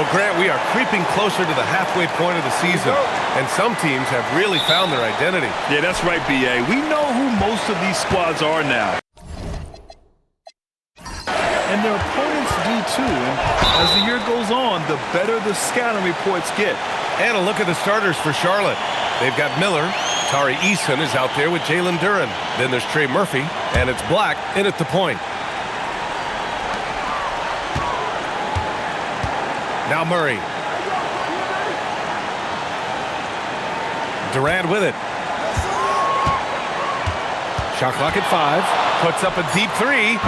Well, Grant, we are creeping closer to the halfway point of the season, and some teams have really found their identity. Yeah, that's right, B.A. We know who most of these squads are now. And their opponents do too. And as the year goes on, the better the scouting reports get. And a look at the starters for Charlotte. They've got Miller. Tari Eason is out there with Jalen Duren. Then there's Trey Murphy, and it's Black in at the point. Now Murray. Durant with it. Shot clock at 5. Puts up a deep 3.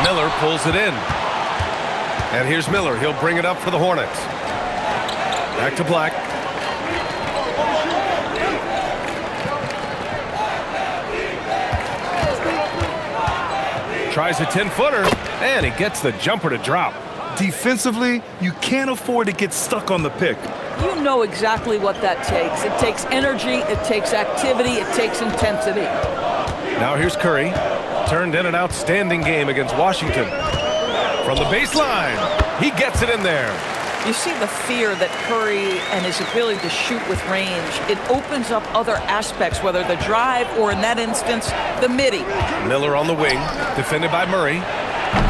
Miller pulls it in. And here's Miller. He'll bring it up for the Hornets. Back to Black. Tries a 10-footer, and he gets the jumper to drop. Defensively, you can't afford to get stuck on the pick. You know exactly what that takes. It takes energy, it takes activity, it takes intensity. Now here's Curry. Turned in an outstanding game against Washington. From the baseline, he gets it in there. You see the fear that Curry and his ability to shoot with range. It opens up other aspects, whether the drive or, in that instance, the midi. Miller on the wing, defended by Murray.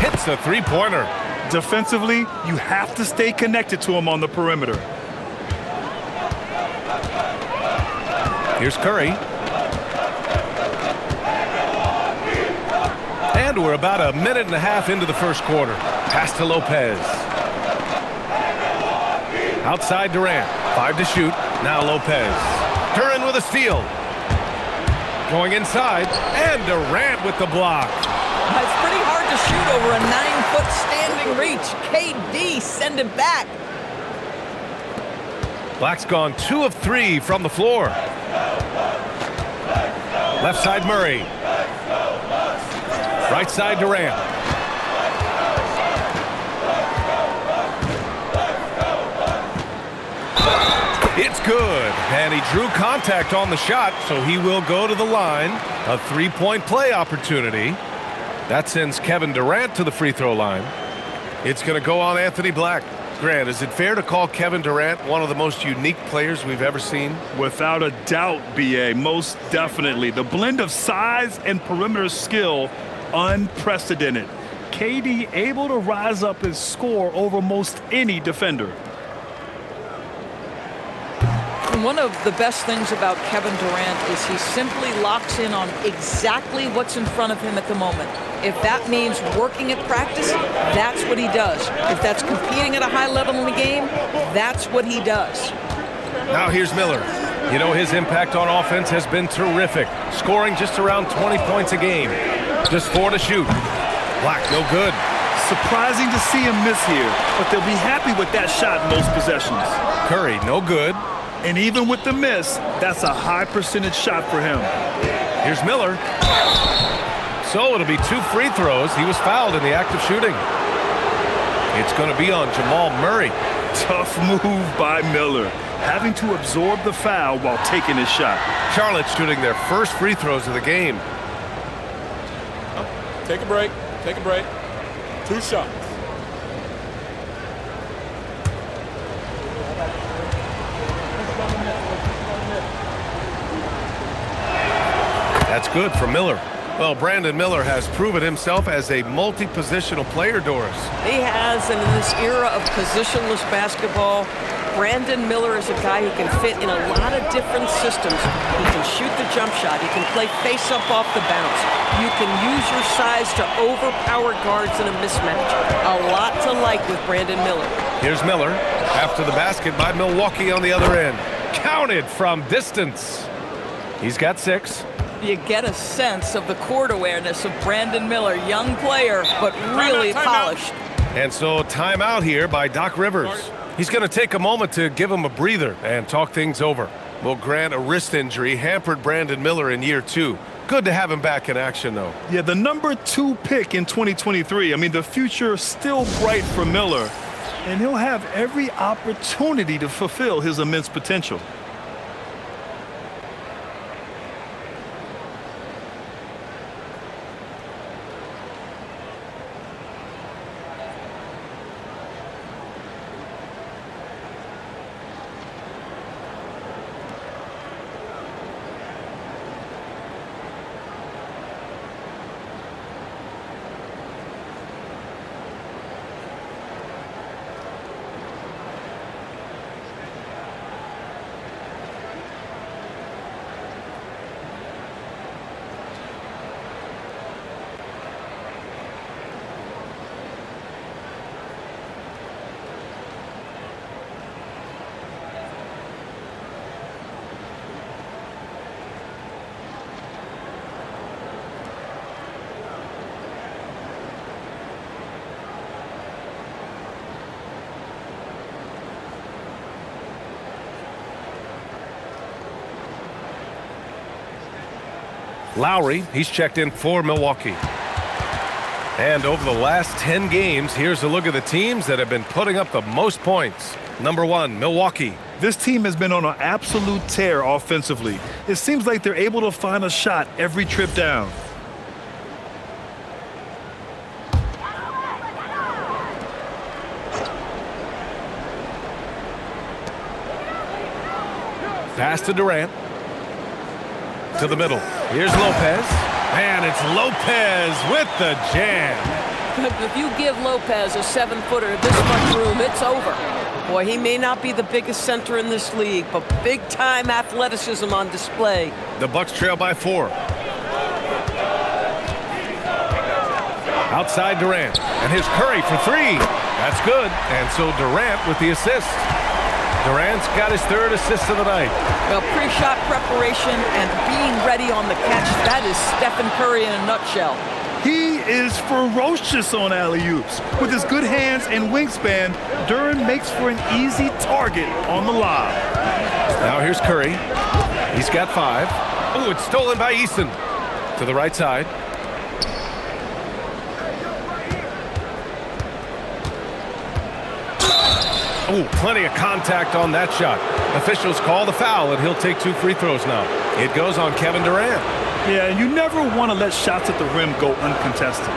Hits a three-pointer. Defensively, you have to stay connected to him on the perimeter. Here's Curry. And we're about a minute and a half into the first quarter. Pass to Lopez. Outside Durant. 5 to shoot. Now Lopez. Duren with a steal. Going inside. And Durant with the block. It's pretty hard to shoot over a 9-foot standing reach. KD send it back. Black's gone 2 of 3 from the floor. Left side Murray. Right side Durant. It's good, and he drew contact on the shot, so he will go to the line. A 3-point play opportunity. That sends Kevin Durant to the free throw line. It's going to go on Anthony Black. Grant, is it fair to call Kevin Durant one of the most unique players we've ever seen? Without a doubt, B.A., most definitely. The blend of size and perimeter skill, unprecedented. KD able to rise up and score over most any defender. One of the best things about Kevin Durant is he simply locks in on exactly what's in front of him at the moment. If that means working at practice, that's what he does. If that's competing at a high level in the game, that's what he does. Now here's Miller. You know, his impact on offense has been terrific, scoring just around 20 points a game. Just 4 to shoot. Black, no good. Surprising to see him miss here, but they'll be happy with that shot in most possessions. Curry, no good. And even with the miss, that's a high percentage shot for him. Here's Miller. So it'll be 2 free throws. He was fouled in the act of shooting. It's going to be on Jamal Murray. Tough move by Miller, having to absorb the foul while taking his shot. Charlotte's shooting their first free throws of the game. Take a break. Take a break. 2 shots. That's good for Miller. Well, Brandon Miller has proven himself as a multi-positional player, Doris. He has, and in this era of positionless basketball, Brandon Miller is a guy who can fit in a lot of different systems. He can shoot the jump shot. He can play face-up off the bounce. You can use your size to overpower guards in a mismatch. A lot to like with Brandon Miller. Here's Miller after the basket by Milwaukee on the other end. Counted from distance. He's got 6. You get a sense of the court awareness of Brandon Miller, young player, but really polished. And so timeout here by Doc Rivers. He's going to take a moment to give him a breather and talk things over. Will grant a wrist injury hampered Brandon Miller in year 2. Good to have him back in action, though. Yeah, the number 2 pick in 2023. I mean, the future is still bright for Miller, and he'll have every opportunity to fulfill his immense potential. Lowry, he's checked in for Milwaukee. And over the last 10 games, here's a look at the teams that have been putting up the most points. Number 1, Milwaukee. This team has been on an absolute tear offensively. It seems like they're able to find a shot every trip down. Pass to Durant. To the middle. Here's Lopez. And it's Lopez with the jam. If you give Lopez a 7-footer this much room, it's over. Boy, he may not be the biggest center in this league, but big-time athleticism on display. The Bucks trail by 4. Outside Durant. And here's Curry for 3. That's good. And so Durant with the assist. Durant's got his 3rd assist of the night. Well, pre-shot preparation and being ready on the catch, that is Stephen Curry in a nutshell. He is ferocious on alley-oops. With his good hands and wingspan, Duran makes for an easy target on the lob. Now here's Curry. He's got 5. Oh, it's stolen by Eason. To the right side. Oh, plenty of contact on that shot. Officials call the foul, and he'll take 2 free throws now. It goes on Kevin Durant. Yeah, and you never want to let shots at the rim go uncontested.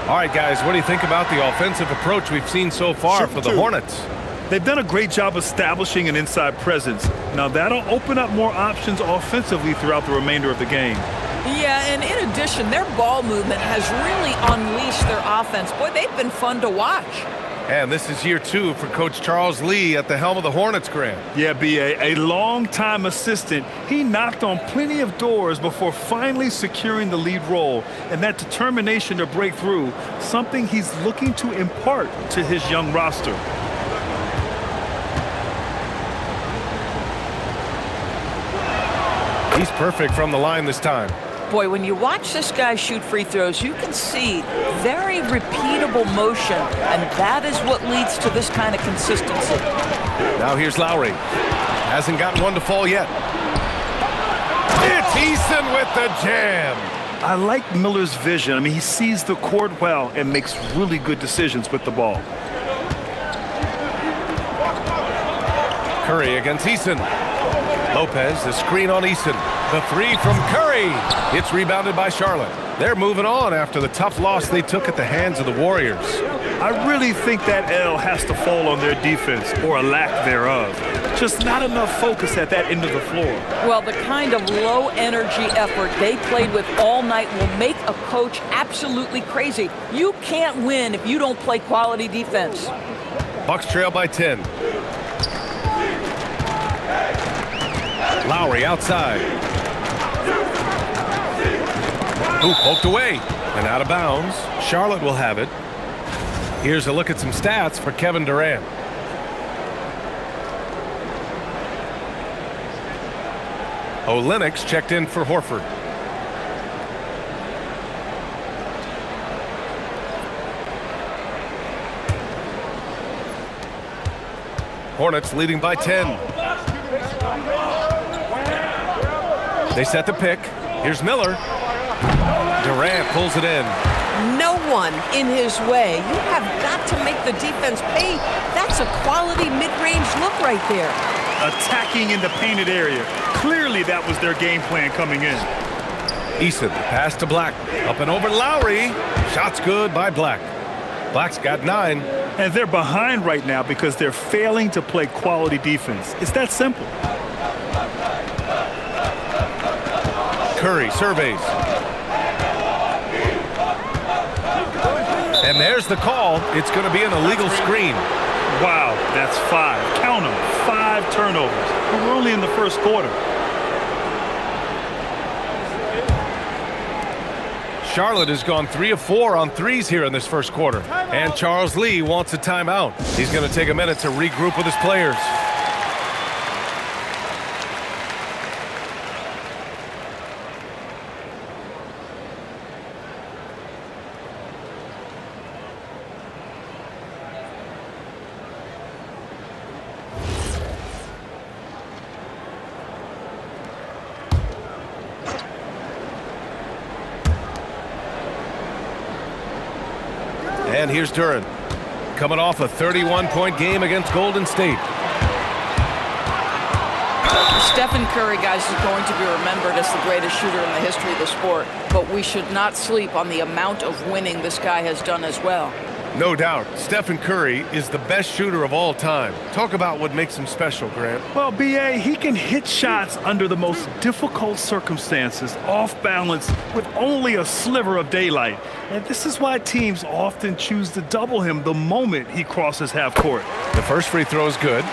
All right, guys, what do you think about the offensive approach we've seen so far for the Hornets? They've done a great job establishing an inside presence. Now, that'll open up more options offensively throughout the remainder of the game. Yeah, and in addition, their ball movement has really unleashed their offense. Boy, they've been fun to watch. And this is year 2 for Coach Charles Lee at the helm of the Hornets, Graham. Yeah, B.A., a long-time assistant. He knocked on plenty of doors before finally securing the lead role. And that determination to break through, something he's looking to impart to his young roster. He's perfect from the line this time. Boy, when you watch this guy shoot free throws, you can see very repeatable motion, and that is what leads to this kind of consistency. Now here's Lowry. Hasn't gotten one to fall yet. It's Eason with the jam. I like Miller's vision. I mean, he sees the court well and makes really good decisions with the ball. Curry against Eason. Lopez, the screen on Eason. The 3 from Curry. It's rebounded by Charlotte. They're moving on after the tough loss they took at the hands of the Warriors. I really think that L has to fall on their defense, or a lack thereof. Just not enough focus at that end of the floor. Well, the kind of low-energy effort they played with all night will make a coach absolutely crazy. You can't win if you don't play quality defense. Bucks trail by 10. Lowry outside. Ooh, poked away and out of bounds. Charlotte will have it. Here's a look at some stats for Kevin Durant. Olynyk checked in for Horford. Hornets leading by 10. They set the pick. Here's Miller. Durant pulls it in. No one in his way. You have got to make the defense pay. That's a quality mid-range look right there. Attacking in the painted area. Clearly that was their game plan coming in. Eason, pass to Black. Up and over Lowry. Shot's good by Black. Black's got 9. And they're behind right now because they're failing to play quality defense. It's that simple. Curry surveys. And there's the call. It's going to be an illegal screen. Wow, that's 5. Count them. 5 turnovers. But we're only in the first quarter. Charlotte has gone 3 of 4 on threes here in this first quarter. And Charles Lee wants a timeout. He's going to take a minute to regroup with his players. And here's Duran, coming off a 31-point game against Golden State. Stephen Curry, guys, is going to be remembered as the greatest shooter in the history of the sport, but we should not sleep on the amount of winning this guy has done as well. No doubt, Stephen Curry is the best shooter of all time. Talk about what makes him special, Grant. Well, B.A., he can hit shots under the most difficult circumstances, off balance, with only a sliver of daylight. And this is why teams often choose to double him the moment he crosses half court. The first free throw is good.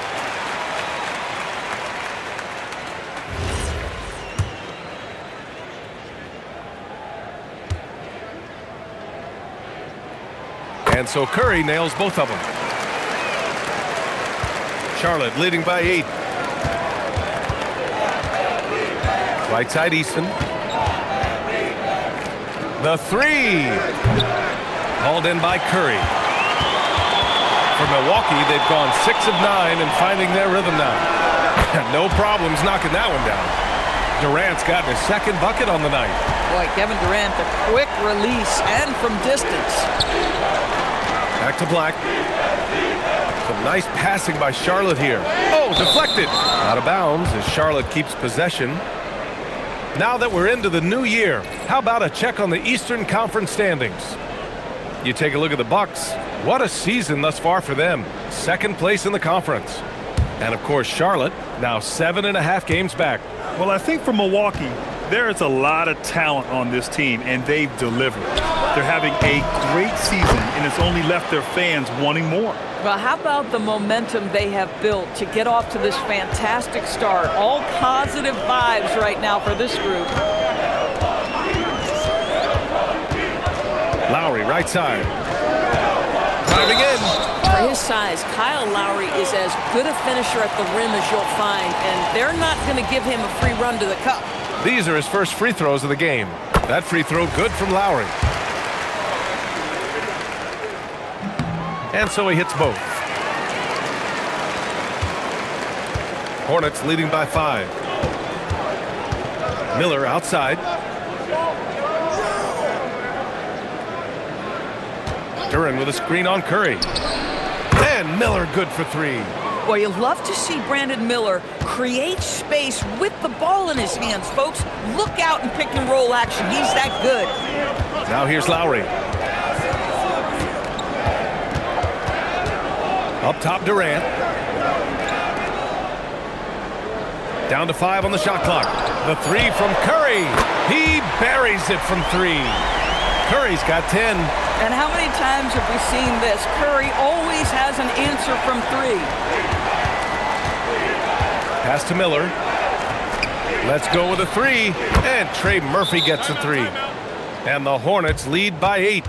And so Curry nails both of them. Charlotte leading by 8. Right side Easton. The three. Hauled in by Curry. For Milwaukee, they've gone 6 of 9 and finding their rhythm now. No problems knocking that one down. Durant's gotten his second bucket on the night. Boy, Kevin Durant, the quick release and from distance. Back to Black. Some nice passing by Charlotte here. Oh, deflected. Out of bounds as Charlotte keeps possession. Now that we're into the new year, how about a check on the Eastern Conference standings? You take a look at the Bucks. What a season thus far for them. Second place in the conference. And of course, Charlotte, now 7.5 games back. Well, I think for Milwaukee, there is a lot of talent on this team, and they've delivered. They're having a great season, and it's only left their fans wanting more. Well, how about the momentum they have built to get off to this fantastic start? All positive vibes right now for this group. Lowry, right side. Driving in. For his size, Kyle Lowry is as good a finisher at the rim as you'll find, and they're not going to give him a free run to the cup. These are his first free throws of the game. That free throw good from Lowry. And so he hits both. Hornets leading by 5. Miller outside. Duran with a screen on Curry. And Miller good for 3. Well, you love to see Brandon Miller create space with the ball in his hands, folks. Look out in pick and roll action. He's that good. Now here's Lowry. Up top, Durant. Down to 5 on the shot clock. The 3 from Curry. He buries it from 3. Curry's got 10. And how many times have we seen this? Curry always has an answer from 3. Pass to Miller. Let's go with a 3. And Trey Murphy gets a 3. And the Hornets lead by 8.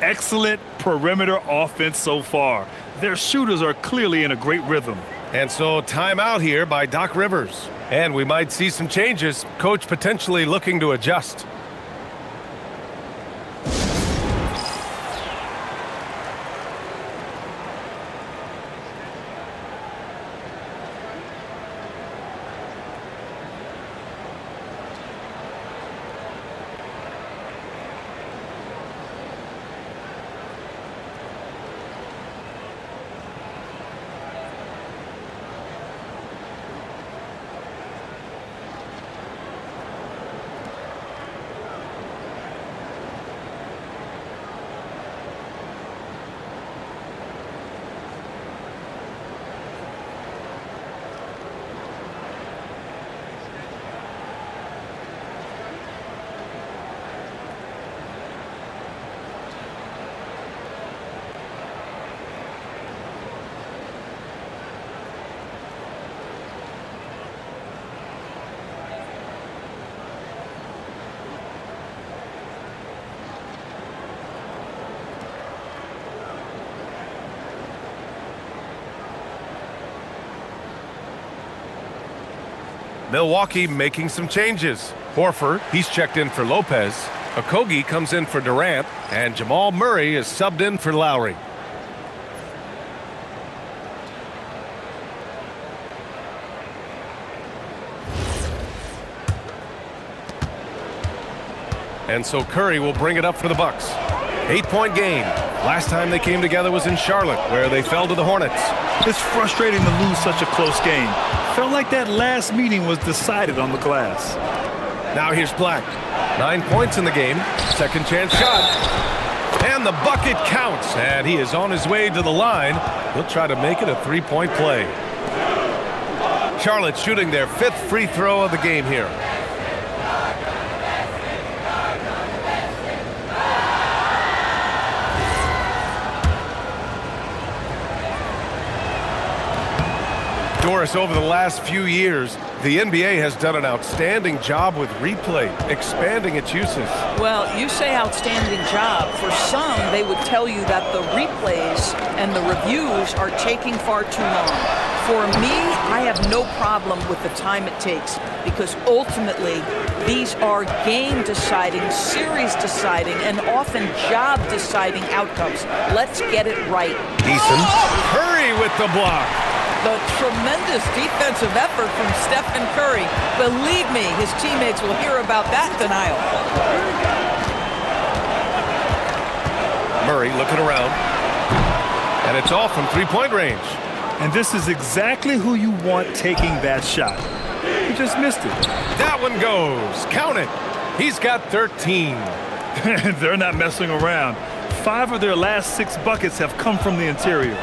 Excellent perimeter offense so far. Their shooters are clearly in a great rhythm. And so timeout here by Doc Rivers. And we might see some changes. Coach potentially looking to adjust. Milwaukee making some changes. Horford, he's checked in for Lopez. Okogie comes in for Durant. And Jamal Murray is subbed in for Lowry. And so Curry will bring it up for the Bucks. 8-point game. Last time they came together was in Charlotte, where they fell to the Hornets. It's frustrating to lose such a close game. Felt like that last meeting was decided on the glass. Now here's Black. 9 points in the game. Second chance shot. And the bucket counts. And he is on his way to the line. He'll try to make it a three-point play. Charlotte shooting their 5th free throw of the game here. Doris, over the last few years, the NBA has done an outstanding job with replay, expanding its uses. Well, you say outstanding job. For some, they would tell you that the replays and the reviews are taking far too long. For me, I have no problem with the time it takes because ultimately, these are game-deciding, series-deciding, and often job-deciding outcomes. Let's get it right. Eason, Curry with the block. The tremendous defensive effort from Stephen Curry. Believe me, his teammates will hear about that denial. Murray looking around. And it's off from three-point range. And this is exactly who you want taking that shot. He just missed it. That one goes. Count it. He's got 13. They're not messing around. 5 of their last 6 buckets have come from the interior.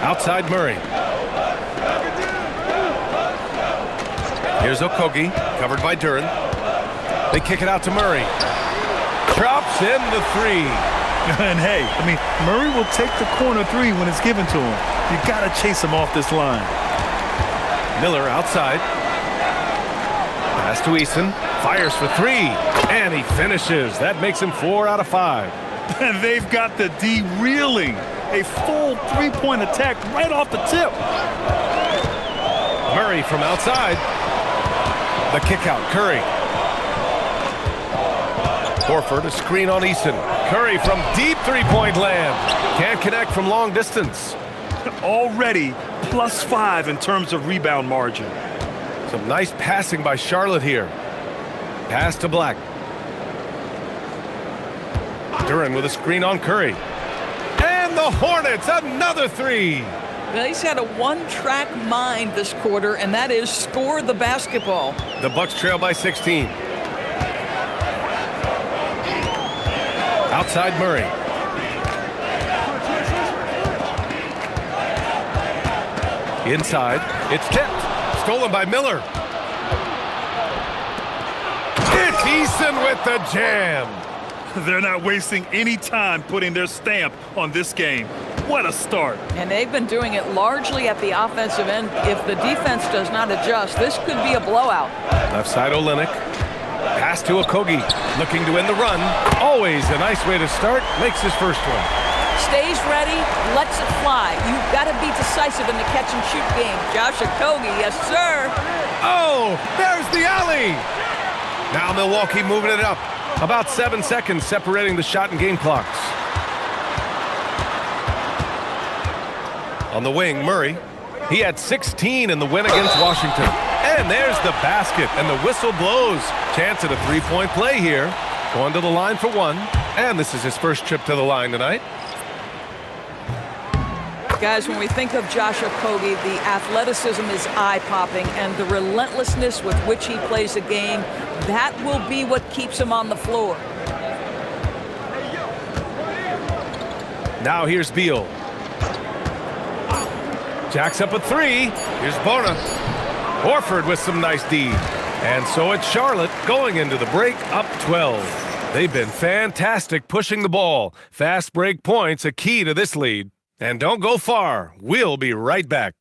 Outside Murray. Here's Okogie, covered by Duren. They kick it out to Murray. Drops in the 3. And hey, I mean, Murray will take the corner 3 when it's given to him. You got to chase him off this line. Miller outside. Pass to Eason. Fires for 3. And he finishes. That makes him 4 out of 5. And they've got the D reeling. A full 3-point attack right off the tip. Murray from outside. The kick out, Curry. Horford, a screen on Eason. Curry from deep three-point land. Can't connect from long distance. Already +5 in terms of rebound margin. Some nice passing by Charlotte here. Pass to Black. Duren with a screen on Curry. And the Hornets, another 3. Well, he's had a one-track mind this quarter, and that is score the basketball. The Bucks trail by 16. Outside Murray. Inside, it's tipped. Stolen by Miller. It's Eason with the jam. They're not wasting any time putting their stamp on this game. What a start. And they've been doing it largely at the offensive end. If the defense does not adjust, this could be a blowout. Left side Olynyk. Pass to Okogie. Looking to win the run. Always a nice way to start. Makes his first one. Stays ready, lets it fly. You've got to be decisive in the catch-and-shoot game. Josh Okogie, yes, sir. Oh, there's the alley. Now Milwaukee moving it up. About 7 seconds separating the shot and game clocks. On the wing, Murray. He had 16 in the win against Washington. And there's the basket, and the whistle blows. Chance at a three-point play here. Going to the line for 1. And this is his first trip to the line tonight. Guys, when we think of Josh Okogie, the athleticism is eye-popping, and the relentlessness with which he plays the game, that will be what keeps him on the floor. Now here's Beal. Jacks up a 3. Here's Bona. Horford with some nice D. And so it's Charlotte going into the break up 12. They've been fantastic pushing the ball. Fast break points a key to this lead. And don't go far. We'll be right back.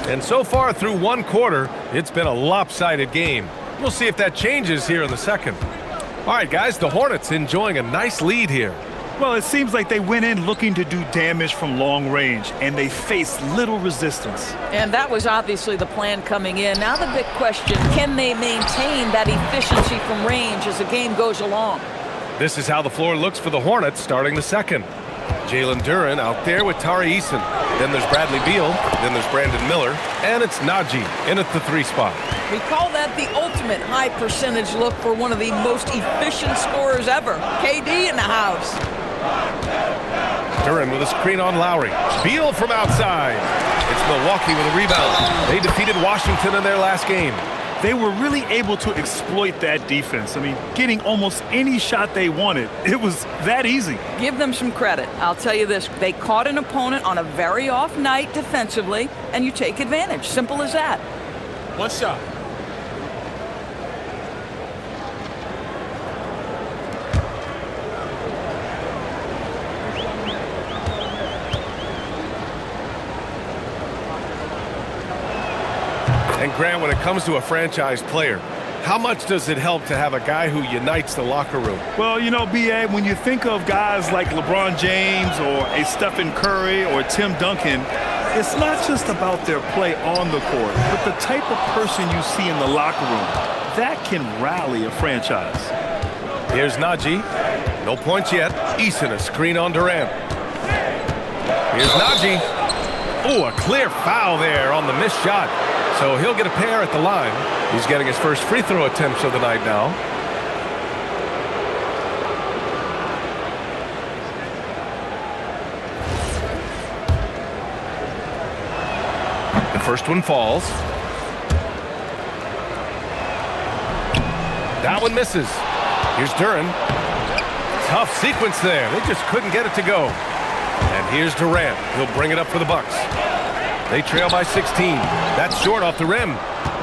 And so far through one quarter, it's been a lopsided game. We'll see if that changes here in the second. All right, guys, the Hornets enjoying a nice lead here. Well, it seems like they went in looking to do damage from long range, and they faced little resistance. And that was obviously the plan coming in. Now the big question, can they maintain that efficiency from range as the game goes along? This is how the floor looks for the Hornets starting the second. Jalen Duren out there with Tari Eason. Then there's Bradley Beal. Then there's Brandon Miller. And it's Najee in at the 3 spot. We call that the ultimate high percentage look for one of the most efficient scorers ever. KD in the house. Duren with a screen on Lowry. Beal from outside. It's Milwaukee with a rebound. They defeated Washington in their last game. They were really able to exploit that defense. I mean, getting almost any shot they wanted. It was that easy. Give them some credit. I'll tell you this, they caught an opponent on a very off night defensively, and you take advantage. Simple as that. One shot. And Grant, when it comes to a franchise player, how much does it help to have a guy who unites the locker room? Well, you know, B.A., when you think of guys like LeBron James or a Stephen Curry or Tim Duncan, it's not just about their play on the court, but the type of person you see in the locker room. That can rally a franchise. Here's Najee. No points yet. Eason, a screen on Durant. Here's Najee. Oh, a clear foul there on the missed shot. So he'll get a pair at the line. He's getting his first free throw attempts of the night now. The first one falls. That one misses. Here's Duren. Tough sequence there. They just couldn't get it to go. And here's Durant. He'll bring it up for the Bucks. They trail by 16. That's short off the rim.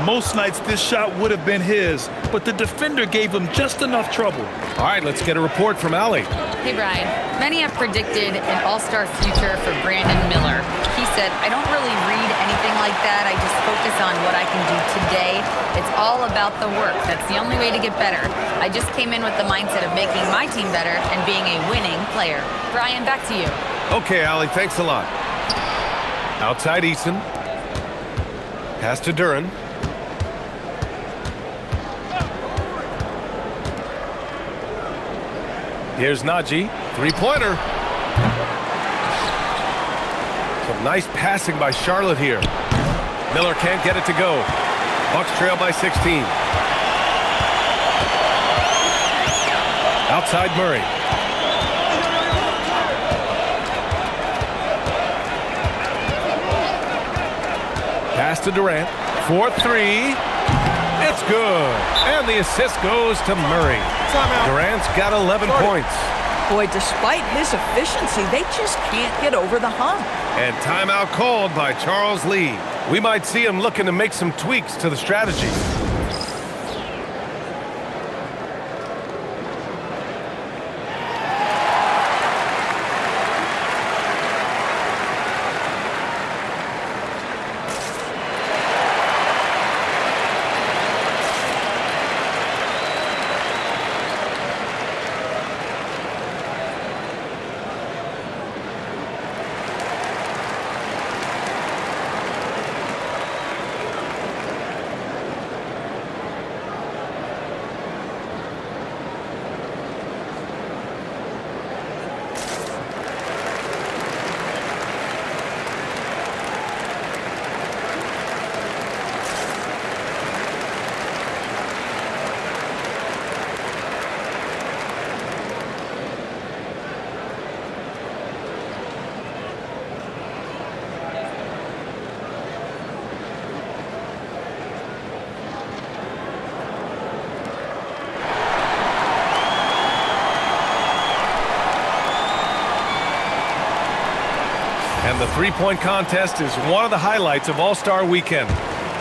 Most nights this shot would have been his, but the defender gave him just enough trouble. All right, let's get a report from Allie. Hey, Brian. Many have predicted an all-star future for Brandon Miller. He said, I don't really read anything like that. I just focus on what I can do today. It's all about the work. That's the only way to get better. I just came in with the mindset of making my team better and being a winning player. Brian, back to you. Okay, Allie, thanks a lot. Outside Eason. Pass to Duren. Here's Najee. Three-pointer. Some nice passing by Charlotte here. Miller can't get it to go. Bucks trail by 16. Outside Murray. Pass to Durant. 4-3. It's good. And the assist goes to Murray. Durant's got 11 points. Boy, despite his efficiency, they just can't get over the hump. And timeout called by Charles Lee. We might see him looking to make some tweaks to the strategy. And the three-point contest is one of the highlights of All-Star Weekend.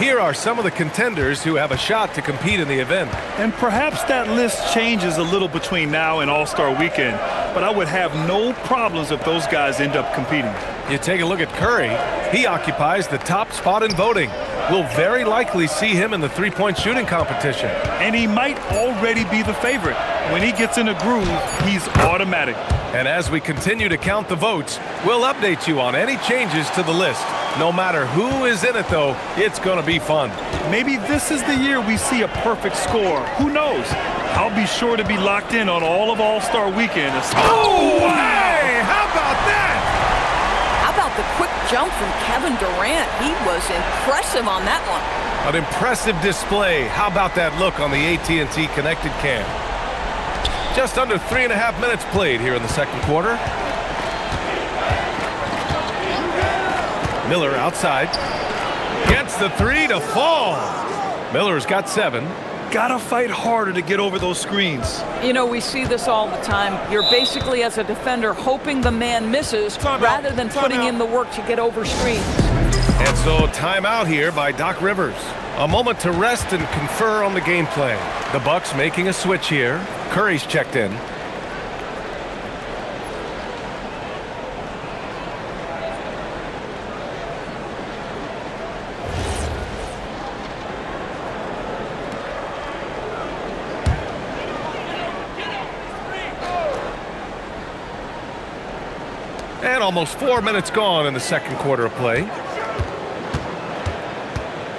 Here are some of the contenders who have a shot to compete in the event. And perhaps that list changes a little between now and All-Star Weekend, but I would have no problems if those guys end up competing. You take a look at Curry. He occupies the top spot in voting. We'll very likely see him in the three-point shooting competition. And he might already be the favorite. When he gets in a groove, he's automatic. And as we continue to count the votes, we'll update you on any changes to the list. No matter who is in it, though, it's going to be fun. Maybe this is the year we see a perfect score. Who knows? I'll be sure to be locked in on all of All-Star Weekend. Oh, hey! How about that? How about the quick jump from Kevin Durant? He was impressive on that one. An impressive display. How about that look on the AT&T connected cam? Just under 3.5 minutes played here in the second quarter. Miller outside. Gets the three to fall. Miller's got 7. Gotta fight harder to get over those screens. You know, we see this all the time. You're basically, as a defender, hoping the man misses rather than putting in the work to get over screens. And so timeout here by Doc Rivers. A moment to rest and confer on the game plan. The Bucks making a switch here. Curry's checked in. And almost 4 minutes gone in the second quarter of play.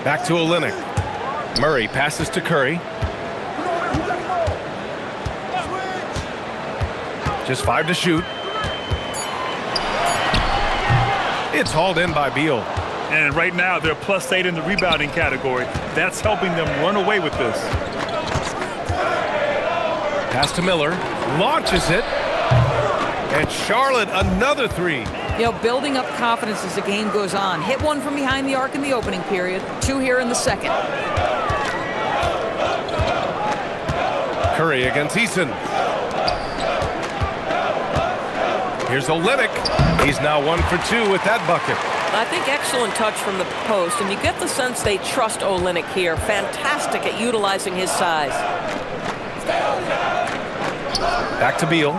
Back to Olynyk. Murray passes to Curry. Just 5 to shoot. It's hauled in by Beal. And right now, they're +8 in the rebounding category. That's helping them run away with this. Pass to Miller. Launches it. And Charlotte, another 3. You know, building up confidence as the game goes on. Hit one from behind the arc in the opening period. 2 here in the second. Curry against Eason. Here's Olynyk. He's now 1 for 2 with that bucket. I think excellent touch from the post, and you get the sense they trust Olynyk here. Fantastic at utilizing his size. Back to Beal.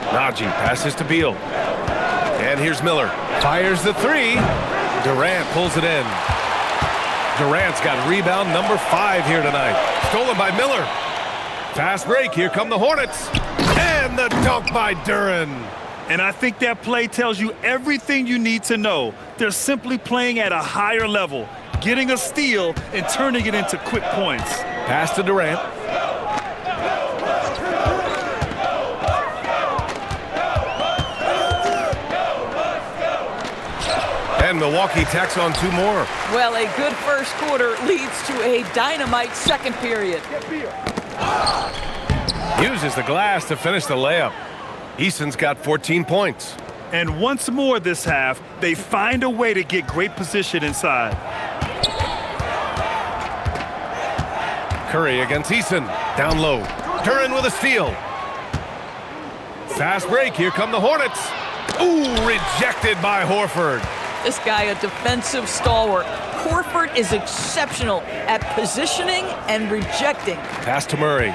Najee passes to Beal. And here's Miller. Fires the 3. Durant pulls it in. Durant's got rebound number 5 here tonight. Stolen by Miller. Fast break. Here come the Hornets. And the dunk by Duran. And I think that play tells you everything you need to know. They're simply playing at a higher level, getting a steal and turning it into quick points. Pass to Durant. And Milwaukee tacks on 2 more. Well, a good first quarter leads to a dynamite second period. Uses the glass to finish the layup. Eason's got 14 points. And once more this half, they find a way to get great position inside. Curry against Eason. Down low. Duran with a steal. Fast break. Here come the Hornets. Ooh, rejected by Horford. This guy, a defensive stalwart. Horford is exceptional at positioning and rejecting. Pass to Murray.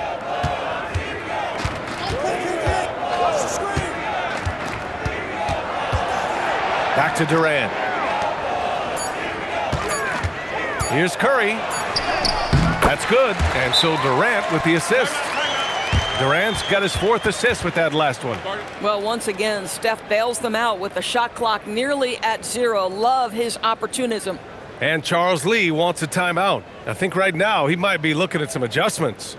Back to Durant. Here's Curry. That's good. And so Durant with the assist. Durant's got his 4th assist with that last one. Well, once again, Steph bails them out with the shot clock nearly at 0. Love his opportunism. And Charles Lee wants a timeout. I think right now he might be looking at some adjustments.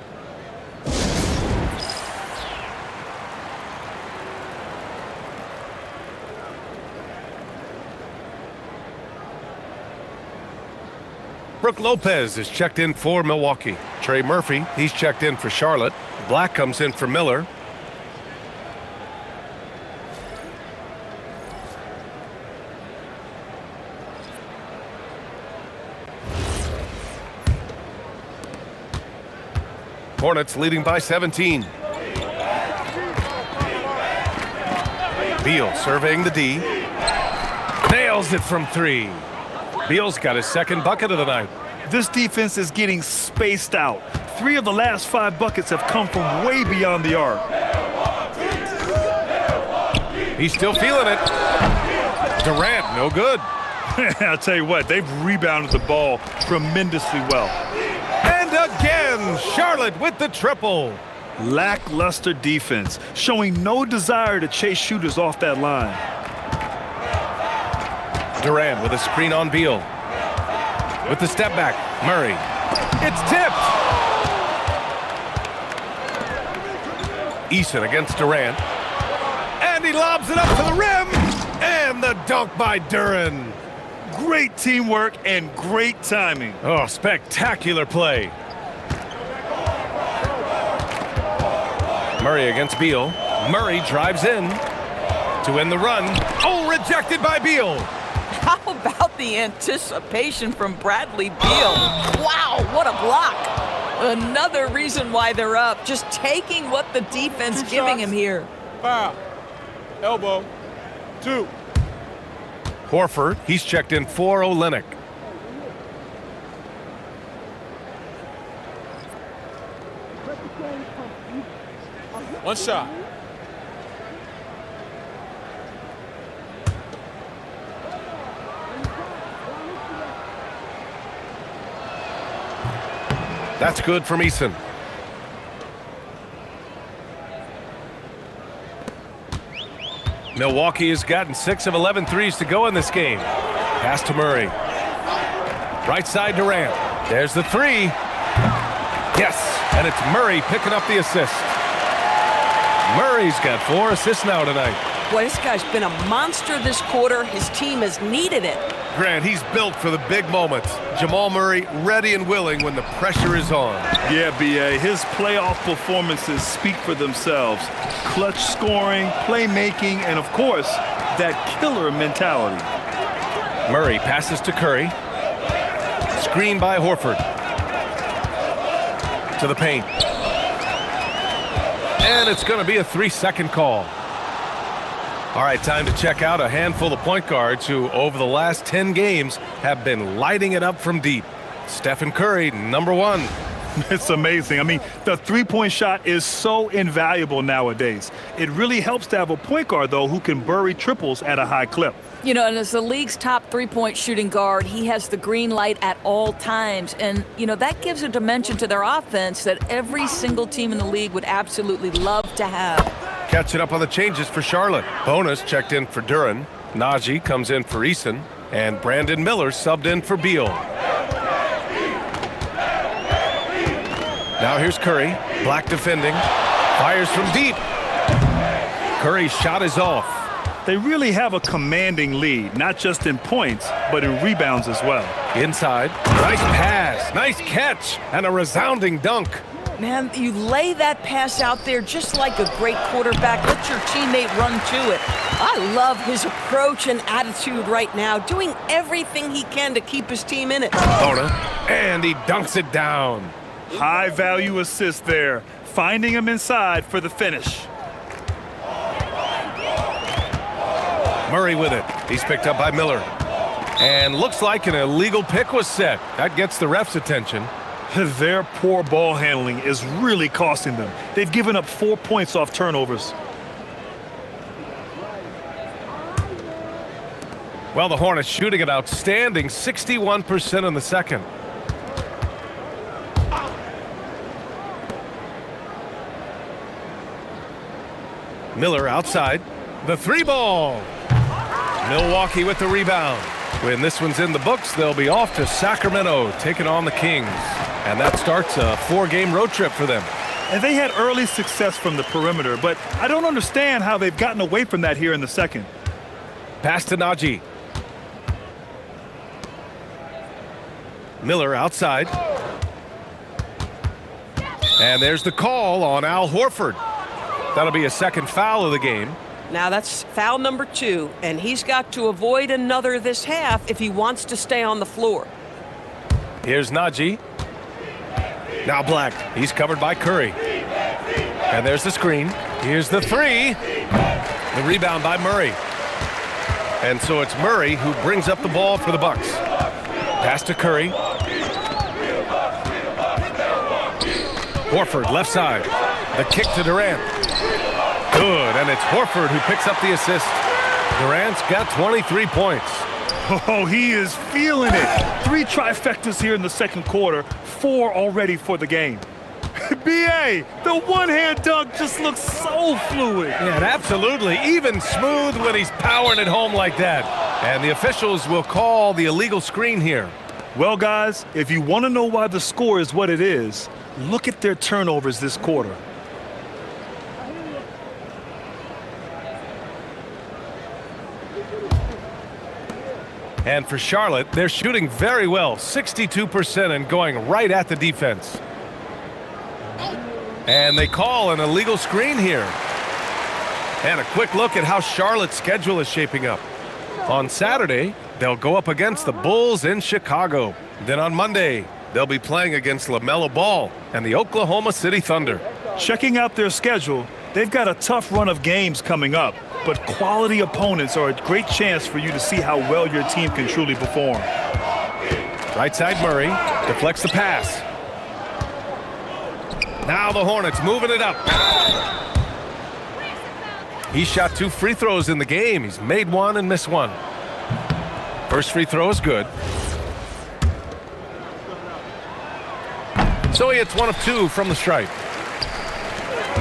Brooke Lopez is checked in for Milwaukee. Trey Murphy, he's checked in for Charlotte. Black comes in for Miller. Hornets leading by 17. Beal surveying the D. Nails it from 3. Beal's got his 2nd bucket of the night. This defense is getting spaced out. 3 of the last 5 buckets have come from way beyond the arc. He's still feeling it. Durant, no good. I'll tell you what, they've rebounded the ball tremendously well. And again, Charlotte with the triple. Lackluster defense, showing no desire to chase shooters off that line. Durant with a screen on Beal. With the step back, Murray. It's tipped. Eason against Durant. And he lobs it up to the rim. And the dunk by Duran. Great teamwork and great timing. Oh, spectacular play. Murray against Beal. Murray drives in to win the run. Oh, rejected by Beal. How about the anticipation from Bradley Beal? Wow, what a block. Another reason why they're up. Just taking what the defense giving him here. Foul. Elbow. 2. Horford, he's checked in for Olynyk. One shot. That's good from Eason. Milwaukee has gotten 6 of 11 threes to go in this game. Pass to Murray. Right side Durant. There's the 3. Yes, and it's Murray picking up the assist. Murray's got 4 assists now tonight. Boy, this guy's been a monster this quarter. His team has needed it. Grant, he's built for the big moments. Jamal Murray ready and willing when the pressure is on. Yeah, B.A., his playoff performances speak for themselves. Clutch scoring, playmaking, and of course, that killer mentality. Murray passes to Curry. Screen by Horford. To the paint. And it's going to be a 3-second call. All right, time to check out a handful of point guards who, over the last 10 games, have been lighting it up from deep. Stephen Curry, number 1. It's amazing. I mean, the three-point shot is so invaluable nowadays. It really helps to have a point guard, though, who can bury triples at a high clip. You know, and as the league's top three-point shooting guard, he has the green light at all times. And, you know, that gives a dimension to their offense that every single team in the league would absolutely love to have. Catching up on the changes for Charlotte. Bonus checked in for Duran. Najee comes in for Eason. And Brandon Miller subbed in for Beal. Now here's Curry. Black defending. Fires from deep. Curry's shot is off. They really have a commanding lead, not just in points, but in rebounds as well. Inside. Nice pass. Nice catch. And a resounding dunk. Man, you lay that pass out there just like a great quarterback. Let your teammate run to it. I love his approach and attitude right now, doing everything he can to keep his team in it. Bona. And he dunks it down. High-value assist there, finding him inside for the finish. Murray with it. He's picked up by Miller. And looks like an illegal pick was set. That gets the ref's attention. Their poor ball handling is really costing them. They've given up 4 points off turnovers. Well, the Hornets shooting an outstanding 61% in the second. Miller outside. The 3-ball. Milwaukee with the rebound. When this one's in the books, they'll be off to Sacramento, taking on the Kings. And that starts a 4-game road trip for them. And they had early success from the perimeter, but I don't understand how they've gotten away from that here in the second. Pass to Najee. Miller outside. And there's the call on Al Horford. That'll be a second foul of the game. Now that's foul number 2, and he's got to avoid another this half if he wants to stay on the floor. Here's Najee. Now Black. He's covered by Curry. And there's the screen. Here's the 3. The rebound by Murray. And so it's Murray who brings up the ball for the Bucks. Pass to Curry. Horford left side. The kick to Durant. Good, and it's Horford who picks up the assist. Durant's got 23 points. Oh, he is feeling it. 3 trifectas here in the second quarter, 4 already for the game. BA, the one-hand dunk just looks so fluid. Yeah, and absolutely. Even smooth when he's powering it home like that. And the officials will call the illegal screen here. Well, guys, if you want to know why the score is what it is, look at their turnovers this quarter. And for Charlotte, they're shooting very well, 62% and going right at the defense. And they call an illegal screen here. And a quick look at how Charlotte's schedule is shaping up. On Saturday, they'll go up against the Bulls in Chicago. Then on Monday, they'll be playing against LaMelo Ball and the Oklahoma City Thunder. Checking out their schedule, they've got a tough run of games coming up, but quality opponents are a great chance for you to see how well your team can truly perform. Right side Murray deflects the pass. Now the Hornets moving it up. He shot 2 free throws in the game. He's made 1 and missed 1. First free throw is good. So he hits 1 of 2 from the stripe.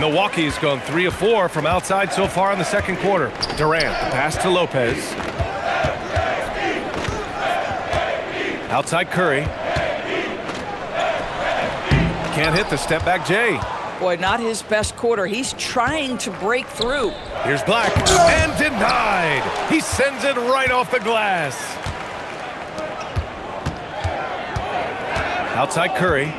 Milwaukee's gone 3 of 4 from outside so far in the second quarter. Durant, the pass to Lopez. Outside Curry. Can't hit the step back Jay. Boy, not his best quarter. He's trying to break through. Here's Black, and denied. He sends it right off the glass. Outside Curry.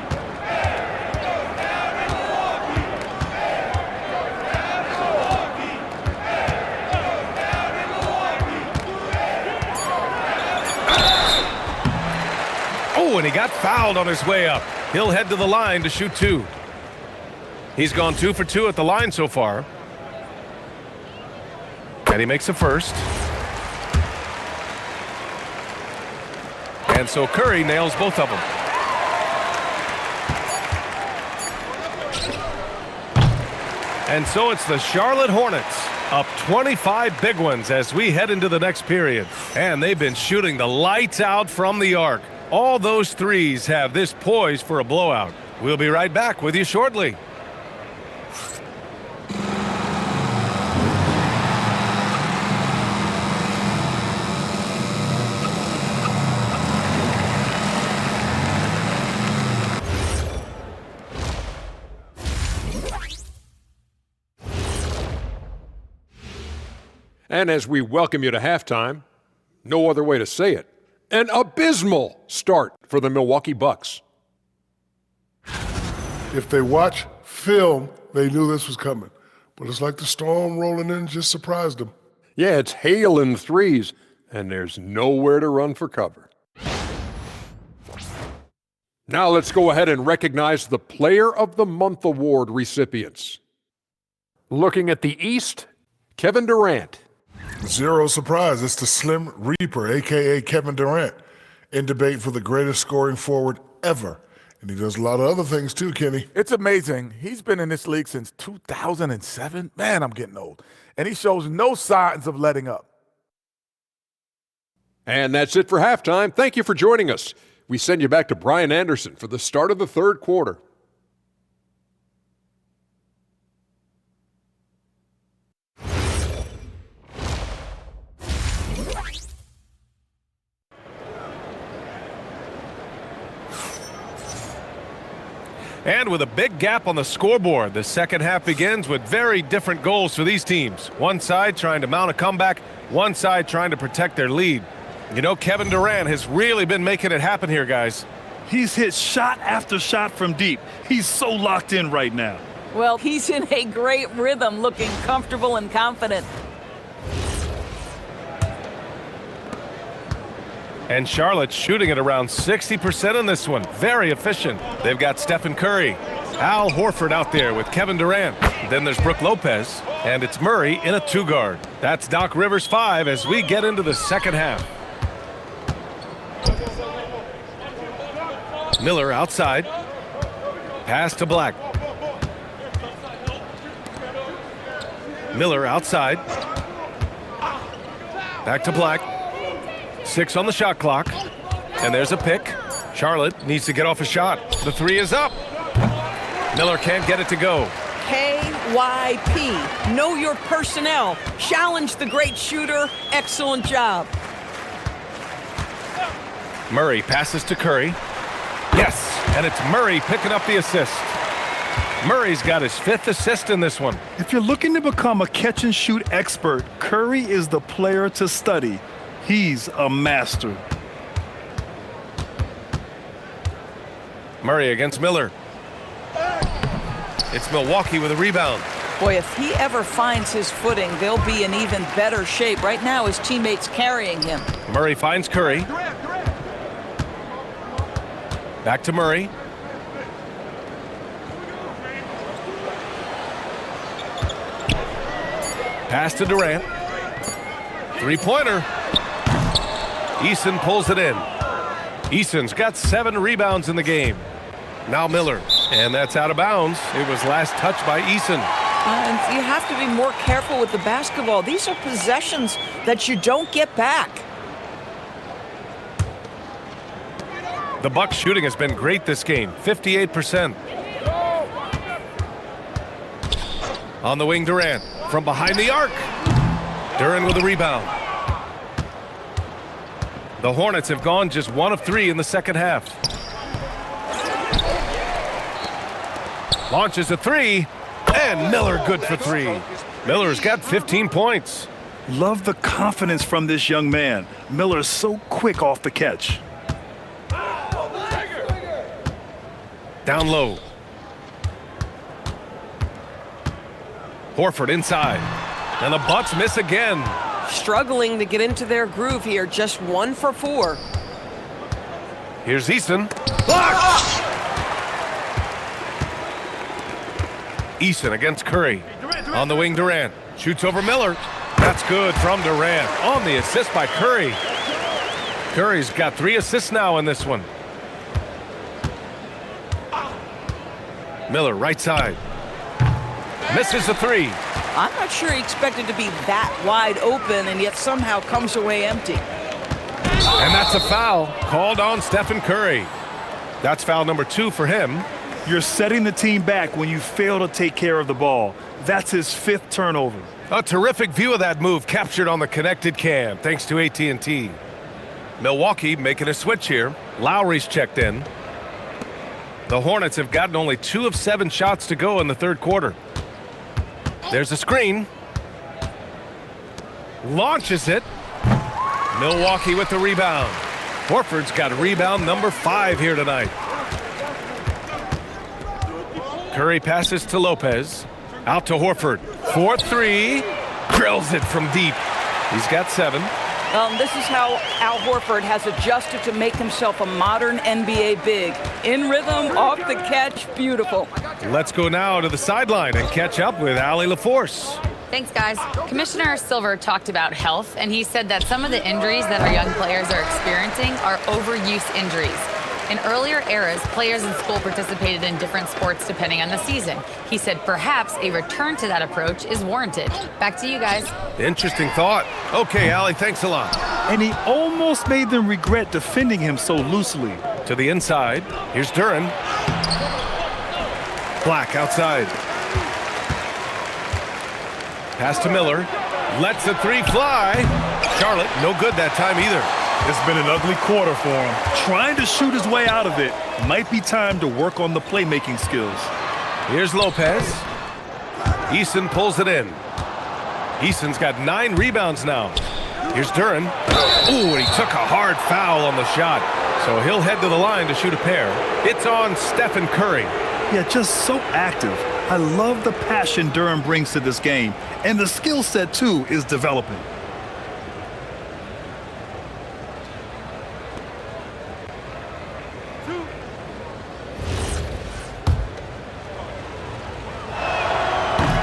Oh, and he got fouled on his way up. He'll head to the line to shoot 2. He's gone 2 for 2 at the line so far. And he makes the first. And so Curry nails both of them. And so it's the Charlotte Hornets up 25 big ones as we head into the next period. And they've been shooting the lights out from the arc. All those threes have this poised for a blowout. We'll be right back with you shortly. And as we welcome you to halftime, no other way to say it, an abysmal start for the Milwaukee Bucks. If they watch film, they knew this was coming. But it's like the storm rolling in just surprised them. Yeah, it's hailing threes, and there's nowhere to run for cover. Now let's go ahead and recognize the Player of the Month Award recipients. Looking at the East, Kevin Durant. Zero surprise, it's the Slim Reaper, a.k.a. Kevin Durant, in debate for the greatest scoring forward ever. And he does a lot of other things too, Kenny. It's amazing. He's been in this league since 2007. Man, I'm getting old. And he shows no signs of letting up. And that's it for halftime. Thank you for joining us. We send you back to Brian Anderson for the start of the third quarter. And with a big gap on the scoreboard, the second half begins with very different goals for these teams. One side trying to mount a comeback, one side trying to protect their lead. You know, Kevin Durant has really been making it happen here, guys. He's hit shot after shot from deep. He's so locked in right now. Well, he's in a great rhythm, looking comfortable and confident. And Charlotte's shooting at around 60% in this one. Very efficient. They've got Stephen Curry, Al Horford out there with Kevin Durant. Then there's Brook Lopez, and it's Murray in a 2-guard. That's Doc Rivers 5 as we get into the second half. Miller outside. Pass to Black. Miller outside. Back to Black. 6 on the shot clock. And there's a pick. Charlotte needs to get off a shot. The 3 is up. Miller can't get it to go. KYP. Know your personnel. Challenge the great shooter. Excellent job. Murray passes to Curry. Yes, and it's Murray picking up the assist. Murray's got his 5th assist in this one. If you're looking to become a catch-and-shoot expert, Curry is the player to study. He's a master. Murray against Miller. It's Milwaukee with a rebound. Boy, if he ever finds his footing, they'll be in even better shape. Right now, his teammates carrying him. Murray finds Curry. Back to Murray. Pass to Durant. 3-pointer. Eason pulls it in. Eason's got 7 rebounds in the game. Now Miller, and that's out of bounds. It was last touched by Eason. And you have to be more careful with the basketball. These are possessions that you don't get back. The Bucks shooting has been great this game, 58%. On the wing, Durant from behind the arc. Duran with a rebound. The Hornets have gone just 1 of 3 in the second half. Launches a 3, and Miller good for 3. Miller's got 15 points. Love the confidence from this young man. Miller's so quick off the catch. Down low. Horford inside. And the Bucks miss again. Struggling to get into their groove here. Just 1 for 4. Here's Eason. Blocked! Eason against Curry. On the wing, Durant. Shoots over Miller. That's good from Durant. On the assist by Curry. Curry's got 3 assists now in this one. Miller, right side. Misses the 3. I'm not sure he expected to be that wide open and yet somehow comes away empty. And that's a foul called on Stephen Curry. That's foul number 2 for him. You're setting the team back when you fail to take care of the ball. That's his 5th turnover. A terrific view of that move captured on the connected cam thanks to AT&T. Milwaukee making a switch here. Lowry's checked in. The Hornets have gotten only 2 of 7 shots to go in the third quarter. There's a screen. Launches it. Milwaukee with the rebound. Horford's got rebound number 5 here tonight. Curry passes to Lopez. Out to Horford. 4-3. Drills it from deep. He's got 7. This is how Al Horford has adjusted to make himself a modern NBA big. In rhythm, off the catch, beautiful. Let's go now to the sideline and catch up with Allie LaForce. Thanks, guys. Commissioner Silver talked about health, and he said that some of the injuries that our young players are experiencing are overuse injuries. In earlier eras, players in school participated in different sports depending on the season. He said perhaps a return to that approach is warranted. Back to you guys. Interesting thought. Okay, Allie, thanks a lot. And he almost made them regret defending him so loosely. To the inside. Here's Duran. Black outside. Pass to Miller. Lets the 3 fly. Charlotte, no good that time either. It's been an ugly quarter for him. Trying to shoot his way out of it. Might be time to work on the playmaking skills. Here's Lopez. Eason pulls it in. Eason's got 9 rebounds now. Here's Duran. Ooh, and he took a hard foul on the shot. So he'll head to the line to shoot a pair. It's on Stephen Curry. Yeah, just so active. I love the passion Duran brings to this game. And the skill set, too, is developing.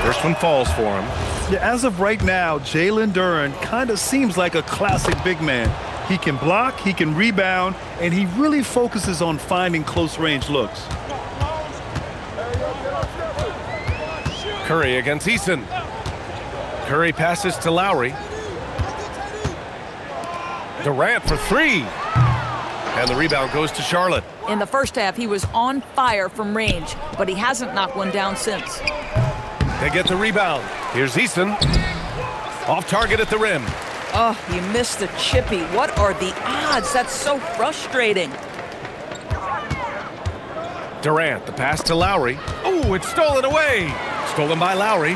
First one falls for him. Yeah, as of right now, Jalen Duran kind of seems like a classic big man. He can block, he can rebound, and he really focuses on finding close-range looks. Curry against Eason. Curry passes to Lowry. Durant for three. And the rebound goes to Charlotte. In the first half, he was on fire from range, but he hasn't knocked one down since. They get the rebound. Here's Eason. Off target at the rim. Oh, he missed the chippy. What are the odds? That's so frustrating. Durant, the pass to Lowry. Oh, it's stolen away. Stolen by Lowry.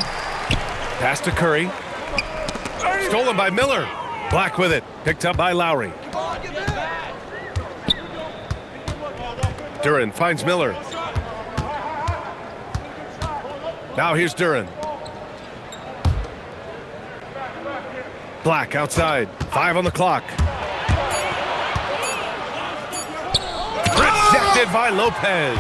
Pass to Curry. Stolen by Miller. Black with it. Picked up by Lowry. Duren finds Miller. Now here's Duren. Black outside. 5 on the clock. Rejected by Lopez.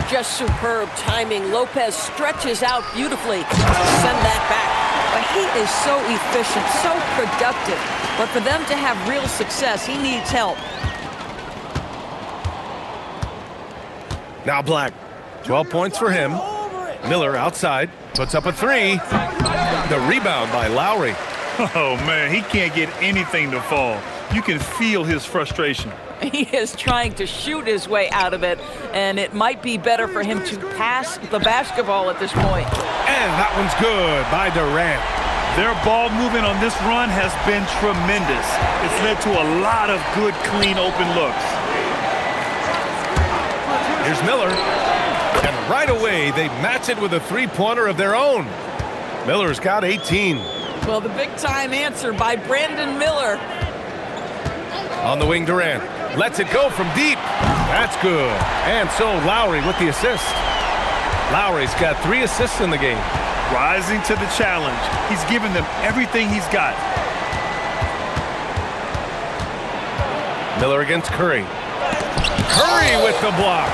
Just superb timing. Lopez stretches out beautifully to send that back. But he is so efficient, so productive. But for them to have real success, he needs help. Now Black. 12 points for him. Miller outside. Puts up a three. The rebound by Lowry. Oh, man, he can't get anything to fall. You can feel his frustration. He is trying to shoot his way out of it, and it might be better for him to pass the basketball at this point. And that one's good by Durant. Their ball movement on this run has been tremendous. It's led to a lot of good, clean, open looks. Here's Miller. And right away, they match it with a three-pointer of their own. Miller's got 18. Well, the big-time answer by Brandon Miller. On the wing, Durant lets it go from deep. That's good. And so Lowry with the assist. Lowry's got 3 assists in the game. Rising to the challenge. He's given them everything he's got. Miller against Curry. Curry with the block.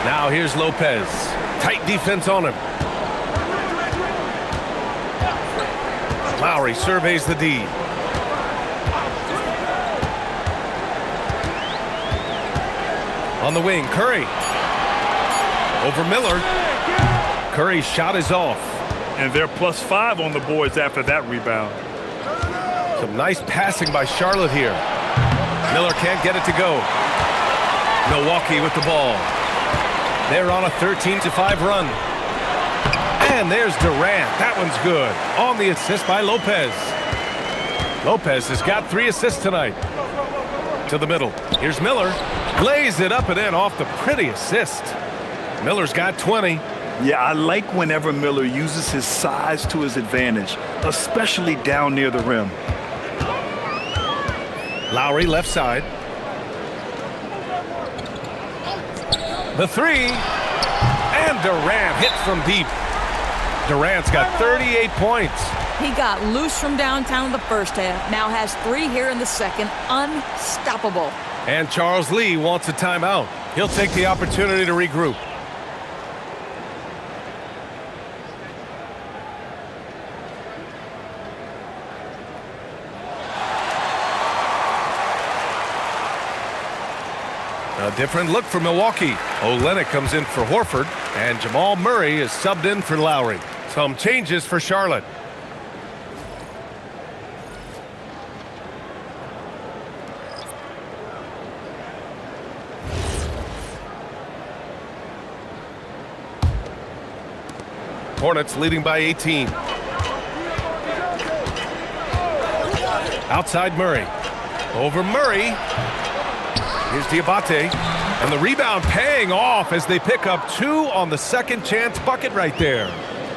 Now here's Lopez. Tight defense on him. Lowry surveys the D. On the wing, Curry. Over Miller. Curry's shot is off. And they're +5 on the boards after that rebound. Some nice passing by Charlotte here. Miller can't get it to go. Milwaukee with the ball. They're on a 13-5 run. And there's Durant. That one's good. On the assist by Lopez. Lopez has got 3 assists tonight. To the middle. Here's Miller. Lays it up and in off the pretty assist. Miller's got 20. Yeah, I like whenever Miller uses his size to his advantage, especially down near the rim. Lowry left side. The three. And Durant hits from deep. Durant's got 38 points. He got loose from downtown in the first half. Now has 3 here in the second. Unstoppable. And Charles Lee wants a timeout. He'll take the opportunity to regroup. A different look for Milwaukee. Olynyk comes in for Horford, and Jamal Murray is subbed in for Lowry. Some changes for Charlotte. Hornets leading by 18. Outside Murray. Over Murray. Here's Diabate. And the rebound paying off as they pick up 2 on the second chance bucket right there.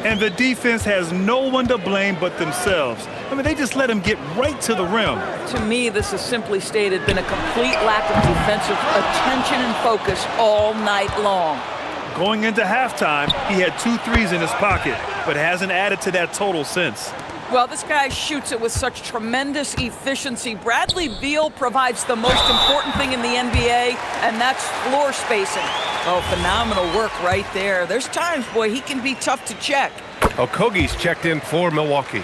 And the defense has no one to blame but themselves. I mean, they just let him get right to the rim. To me, this has simply stated been a complete lack of defensive attention and focus all night long. Going into halftime, he had 2 threes in his pocket, but hasn't added to that total since. Well, this guy shoots it with such tremendous efficiency. Bradley Beal provides the most important thing in the NBA, and that's floor spacing. Oh, phenomenal work right there. There's times, boy, he can be tough to check. Okogie's checked in for Milwaukee.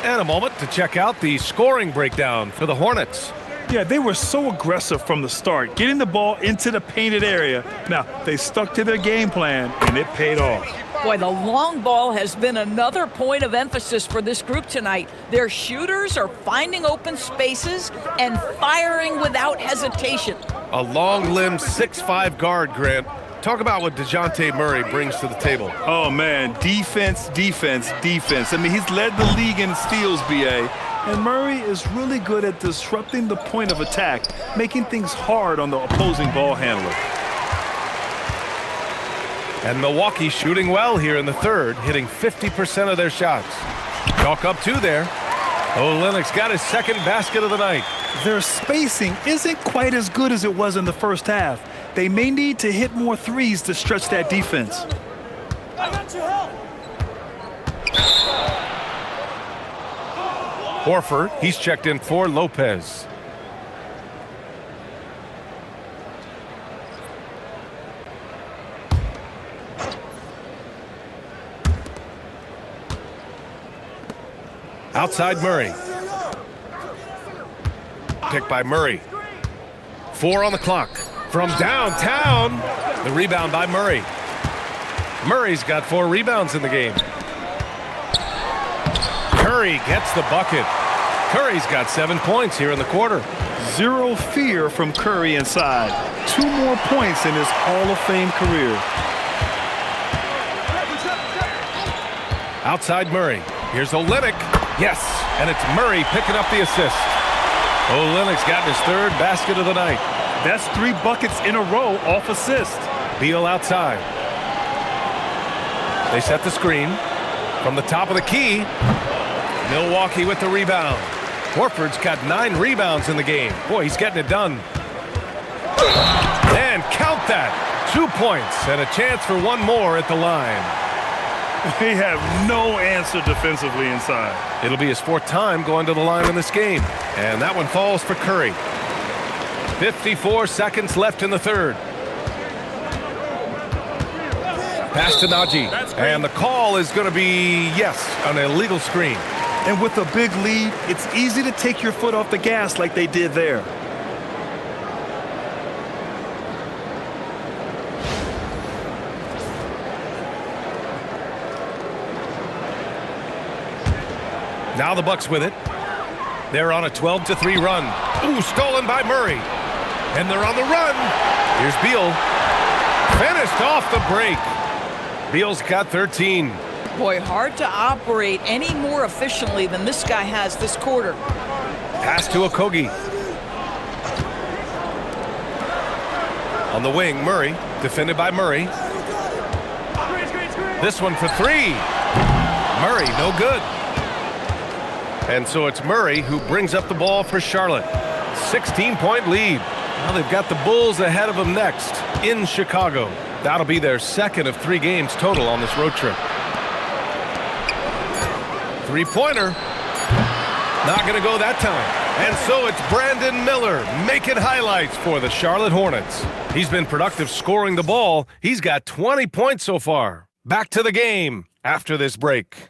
And a moment to check out the scoring breakdown for the Hornets. Yeah, they were so aggressive from the start, getting the ball into the painted area. Now, they stuck to their game plan, and it paid off. Boy, the long ball has been another point of emphasis for this group tonight. Their shooters are finding open spaces and firing without hesitation. A long-limbed 6'5" guard, Grant. Talk about what DeJounte Murray brings to the table. Oh, man, defense, defense, defense. I mean, he's led the league in steals, B.A., and Murray is really good at disrupting the point of attack, making things hard on the opposing ball handler. And Milwaukee shooting well here in the third, hitting 50% of their shots. Chalk up 2 there. Olynyk's got his second basket of the night. Their spacing isn't quite as good as it was in the first half. They may need to hit more threes to stretch that defense. I got your help. Horford, he's checked in for Lopez. Outside Murray. Picked by Murray. 4 on the clock. From downtown, the rebound by Murray. Murray's got 4 rebounds in the game. Curry gets the bucket. Curry's got 7 points here in the quarter. Zero fear from Curry inside. 2 more points in his Hall of Fame career. Outside Murray. Here's Olynyk. Yes, and it's Murray picking up the assist. Olynyk's gotten his 3rd basket of the night. That's 3 buckets in a row off assist. Beal outside. They set the screen. From the top of the key, Milwaukee with the rebound. Horford's got 9 rebounds in the game. Boy, he's getting it done. And count that. 2 points and a chance for 1 more at the line. They have no answer defensively inside. It'll be his 4th time going to the line in this game. And that one falls for Curry. 54 seconds left in the third. Pass to Najee. And the call is going to be, yes, an illegal screen. And with a big lead, it's easy to take your foot off the gas like they did there. Now the Bucks with it. They're on a 12-3 run. Ooh, stolen by Murray. And they're on the run. Here's Beal. Finished off the break. Beal's got 13. Boy, hard to operate any more efficiently than this guy has this quarter. Pass to Okogie. On the wing, Murray. Defended by Murray. This one for 3. Murray, no good. And so it's Murray who brings up the ball for Charlotte. 16-point lead. Now they've got the Bulls ahead of them next in Chicago. That'll be their 2nd of 3 games total on this road trip. 3-pointer. Not going to go that time. And so it's Brandon Miller making highlights for the Charlotte Hornets. He's been productive scoring the ball. He's got 20 points so far. Back to the game after this break.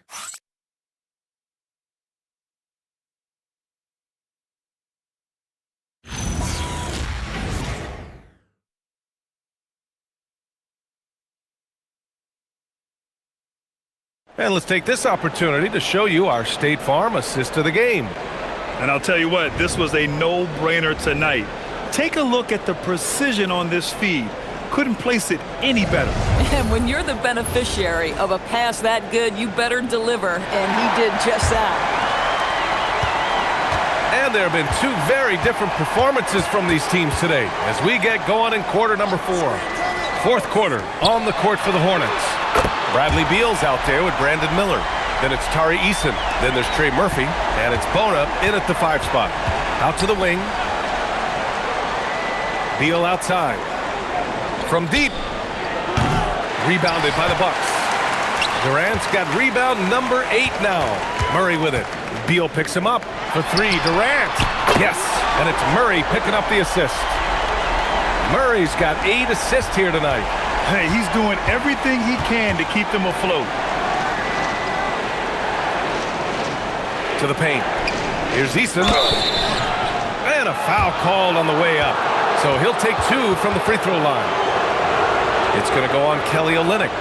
And let's take this opportunity to show you our State Farm assist of the game. And I'll tell you what, this was a no-brainer tonight. Take a look at the precision on this feed. Couldn't place it any better. And when you're the beneficiary of a pass that good, you better deliver, and he did just that. And there have been 2 very different performances from these teams today as we get going in quarter number 4. 4th quarter on the court for the Hornets. Bradley Beal's out there with Brandon Miller. Then it's Tari Eason. Then there's Trey Murphy. And it's Bona in at the 5 spot. Out to the wing. Beal outside. From deep. Rebounded by the Bucks. Durant's got rebound number 8 now. Murray with it. Beal picks him up for 3. Durant. Yes. And it's Murray picking up the assist. Murray's got 8 assists here tonight. Hey, he's doing everything he can to keep them afloat. To the paint. Here's Eason. And a foul called on the way up. So he'll take 2 from the free throw line. It's going to go on Kelly Olynyk.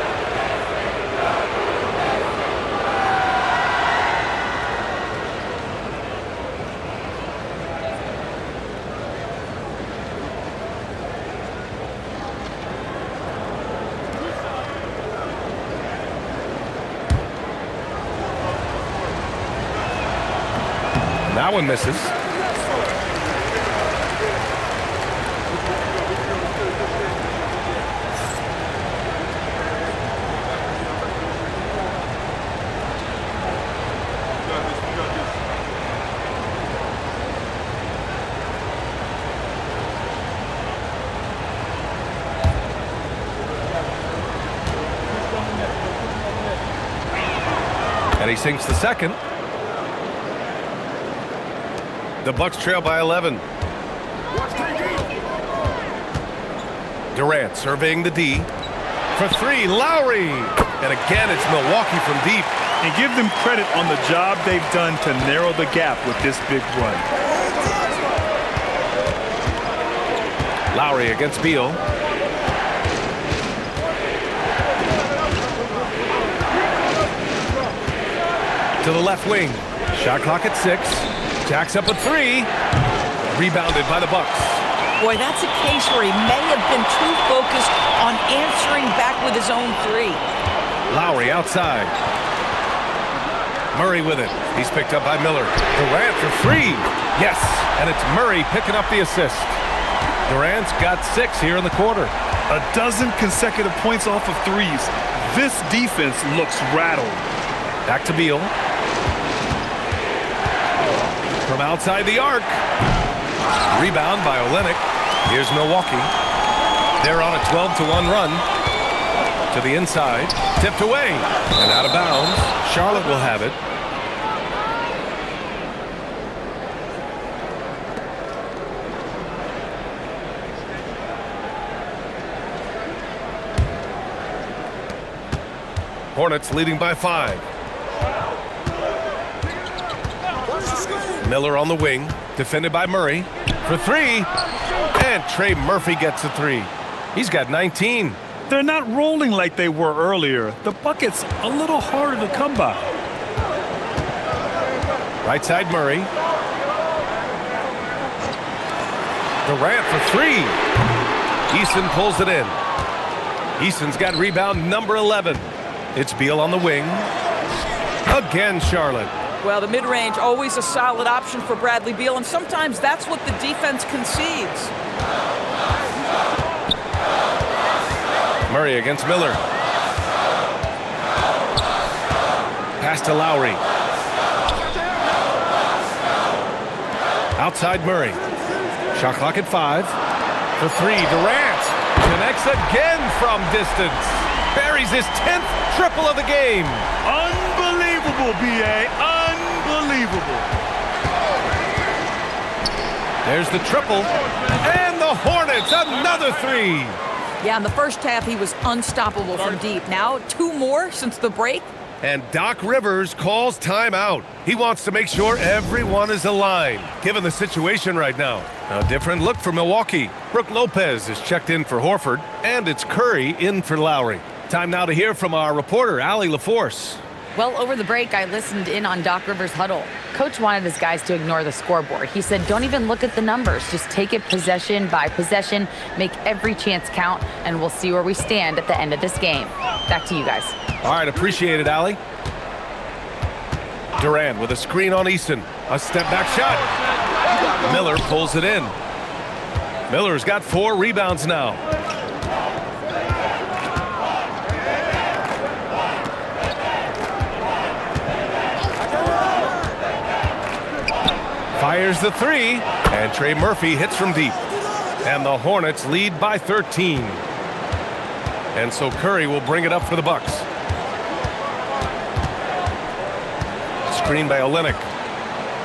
That one misses. And he sinks the second. The Bucks trail by 11. Durant surveying the D. For three, Lowry. And again, it's Milwaukee from deep. And give them credit on the job they've done to narrow the gap with this big run. Lowry against Beal. To the left wing. Shot clock at 6. Jacks up at 3. Rebounded by the Bucks. Boy, that's a case where he may have been too focused on answering back with his own 3. Lowry outside. Murray with it. He's picked up by Miller. Durant for 3. Yes, and it's Murray picking up the assist. Durant's got 6 here in the quarter. A dozen consecutive points off of threes. This defense looks rattled. Back to Beal. From outside the arc. Rebound by Olynyk. Here's Milwaukee. They're on a 12-1 run. To the inside. Tipped away. And out of bounds. Charlotte will have it. Hornets leading by 5. Miller on the wing, defended by Murray for 3, and Trey Murphy gets a 3. He's got 19. They're not rolling like they were earlier. The bucket's a little harder to come by. Right side Murray. Durant for 3. Eason pulls it in. Eason's got rebound number 11. It's Beal on the wing. Again, Charlotte. Well, the mid-range, always a solid option for Bradley Beal, and sometimes that's what the defense concedes. Murray against Miller. Pass to Lowry. Outside Murray. Shot clock at 5. For 3, Durant connects again from distance. Buries his 10th triple of the game. Unbelievable, B.A. Unbelievable. There's the triple. And the Hornets, another 3. Yeah, in the first half, he was unstoppable from deep. Now, 2 more since the break. And Doc Rivers calls timeout. He wants to make sure everyone is aligned, given the situation right now. A different look for Milwaukee. Brook Lopez is checked in for Horford, and it's Curry in for Lowry. Time now to hear from our reporter, Allie LaForce. Well, over the break, I listened in on Doc Rivers' huddle. Coach wanted his guys to ignore the scoreboard. He said, don't even look at the numbers. Just take it possession by possession, make every chance count, and we'll see where we stand at the end of this game. Back to you guys. All right, appreciate it, Allie. Durant with a screen on Easton. A step-back shot. Miller pulls it in. Miller's got 4 rebounds now. Fires the 3, and Trey Murphy hits from deep. And the Hornets lead by 13. And so Curry will bring it up for the Bucks. Screen by Olynyk.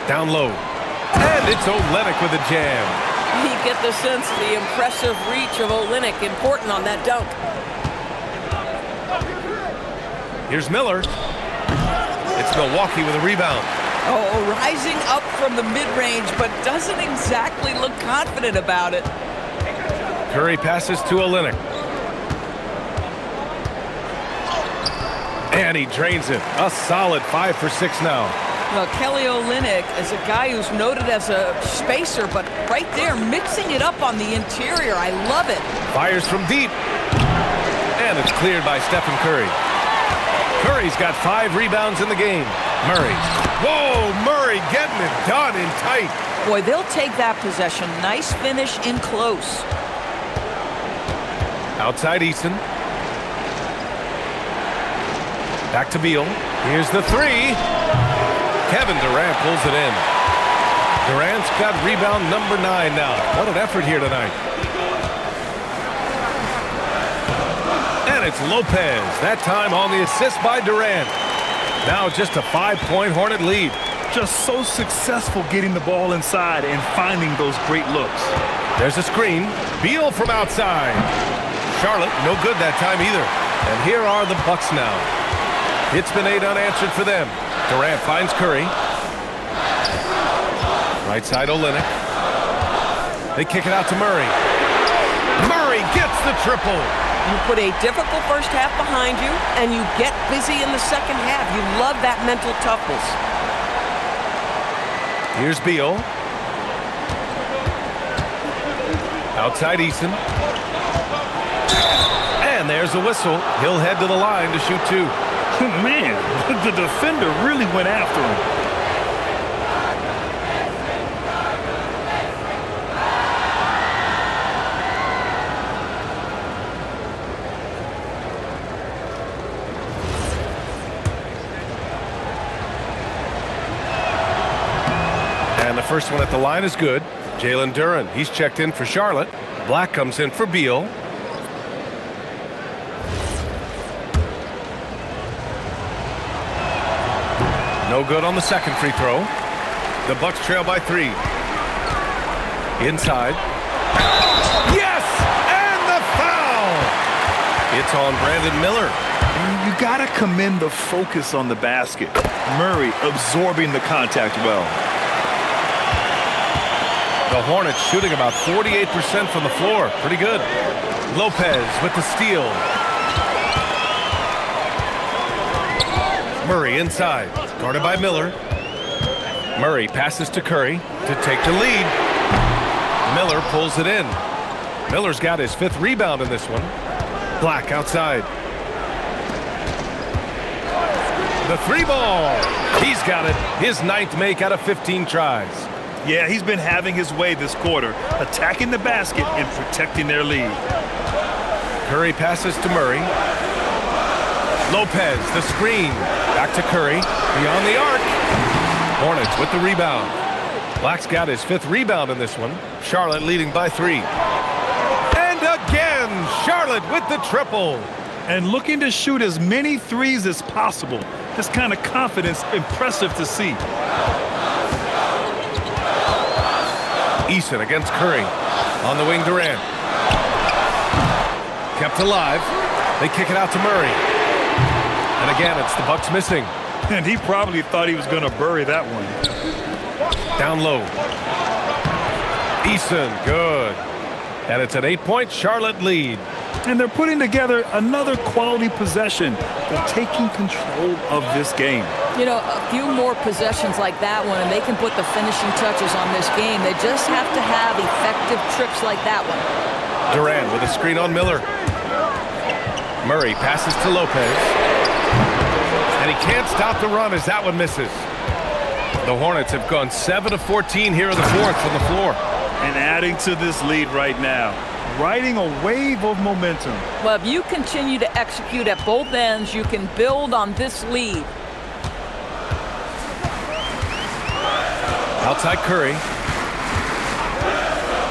Down low. And it's Olynyk with a jam. You get the sense of the impressive reach of Olynyk, important on that dunk. Here's Miller. It's Milwaukee with a rebound. Oh, rising up from the mid-range, but doesn't exactly look confident about it. Curry passes to Olynyk. And he drains it. A solid 5 for 6 now. Well, Kelly Olynyk is a guy who's noted as a spacer, but right there, mixing it up on the interior. I love it. Fires from deep. And it's cleared by Stephen Curry. Curry's got 5 rebounds in the game. Murray. Whoa, Murray getting it done in tight. Boy, they'll take that possession. Nice finish in close. Outside Eason. Back to Beal. Here's the 3. Kevin Durant pulls it in. Durant's got rebound number 9 now. What an effort here tonight. And it's Lopez. That time on the assist by Durant. Now just a 5-point Hornet lead. Just so successful getting the ball inside and finding those great looks. There's a screen. Beal from outside. Charlotte, no good that time either. And here are the Bucks now. It's been 8 unanswered for them. Durant finds Curry. Right side Olynyk. They kick it out to Murray. Murray gets the triple. You put a difficult first half behind you, and you get busy in the second half. You love that mental toughness. Here's Beal. Outside Eason. And there's a whistle. He'll head to the line to shoot 2. Man, the defender really went after him. And the first one at the line is good. Jalen Duren, he's checked in for Charlotte. Black comes in for Beal. No good on the second free throw. The Bucks trail by 3. Inside. Yes! And the foul! It's on Brandon Miller. You gotta commend the focus on the basket. Murray absorbing the contact well. The Hornets shooting about 48% from the floor. Pretty good. Lopez with the steal. Murray inside. Guarded by Miller. Murray passes to Curry to take the lead. Miller pulls it in. Miller's got his 5th rebound in this one. Black outside. The 3 ball. He's got it. His 9th make out of 15 tries. Yeah, he's been having his way this quarter, attacking the basket and protecting their lead. Curry passes to Murray. Lopez, the screen. Back to Curry. Beyond the arc. Hornets with the rebound. Black's got his 5th rebound in this one. Charlotte leading by 3. And again, Charlotte with the triple. And looking to shoot as many threes as possible. This kind of confidence, impressive to see. Eason against Curry. On the wing, Durant. Kept alive. They kick it out to Murray. And again, it's the Bucks missing. And he probably thought he was going to bury that one. Down low. Eason, good. And it's an 8-point Charlotte lead. And they're putting together another quality possession. They're taking control of this game. You know, a few more possessions like that one, and they can put the finishing touches on this game. They just have to have effective trips like that one. Durant with a screen on Miller. Murray passes to Lopez. And he can't stop the run as that one misses. The Hornets have gone 7 of 14 here in the 4th from the floor. And adding to this lead right now, riding a wave of momentum. Well, if you continue to execute at both ends, you can build on this lead. Outside Curry.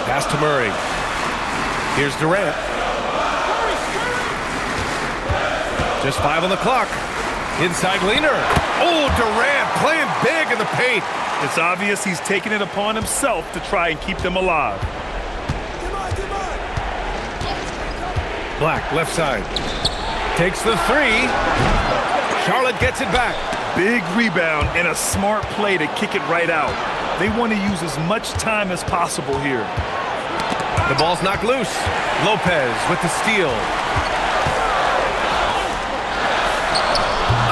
Pass to Murray. Here's Durant. Just 5 on the clock. Inside leaner. Oh, Durant playing big in the paint. It's obvious he's taking it upon himself to try and keep them alive. Black, left side. Takes the 3. Charlotte gets it back. Big rebound and a smart play to kick it right out. They want to use as much time as possible here. The ball's knocked loose. Lopez with the steal.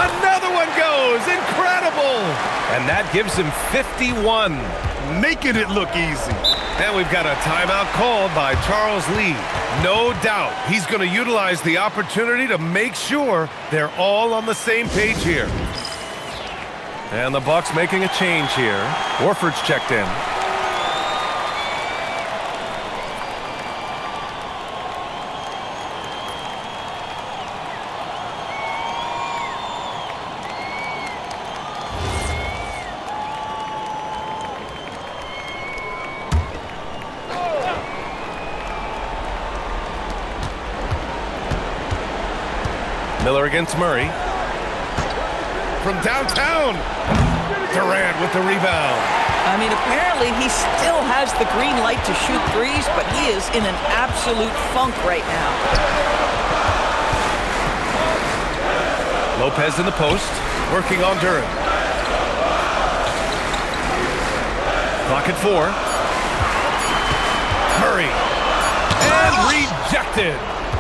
Another one goes. Incredible. And that gives him 51. making it look easy. And we've got a timeout called by Charles Lee. No doubt he's going to utilize the opportunity to make sure they're all on the same page here. And the Bucks making a change here. Horford's checked in. Miller against Murray. From downtown, Durant with the rebound. I mean, apparently he still has the green light to shoot threes, but he is in an absolute funk right now. Lopez in the post, working on Durant. Clock at 4. Murray. And rejected.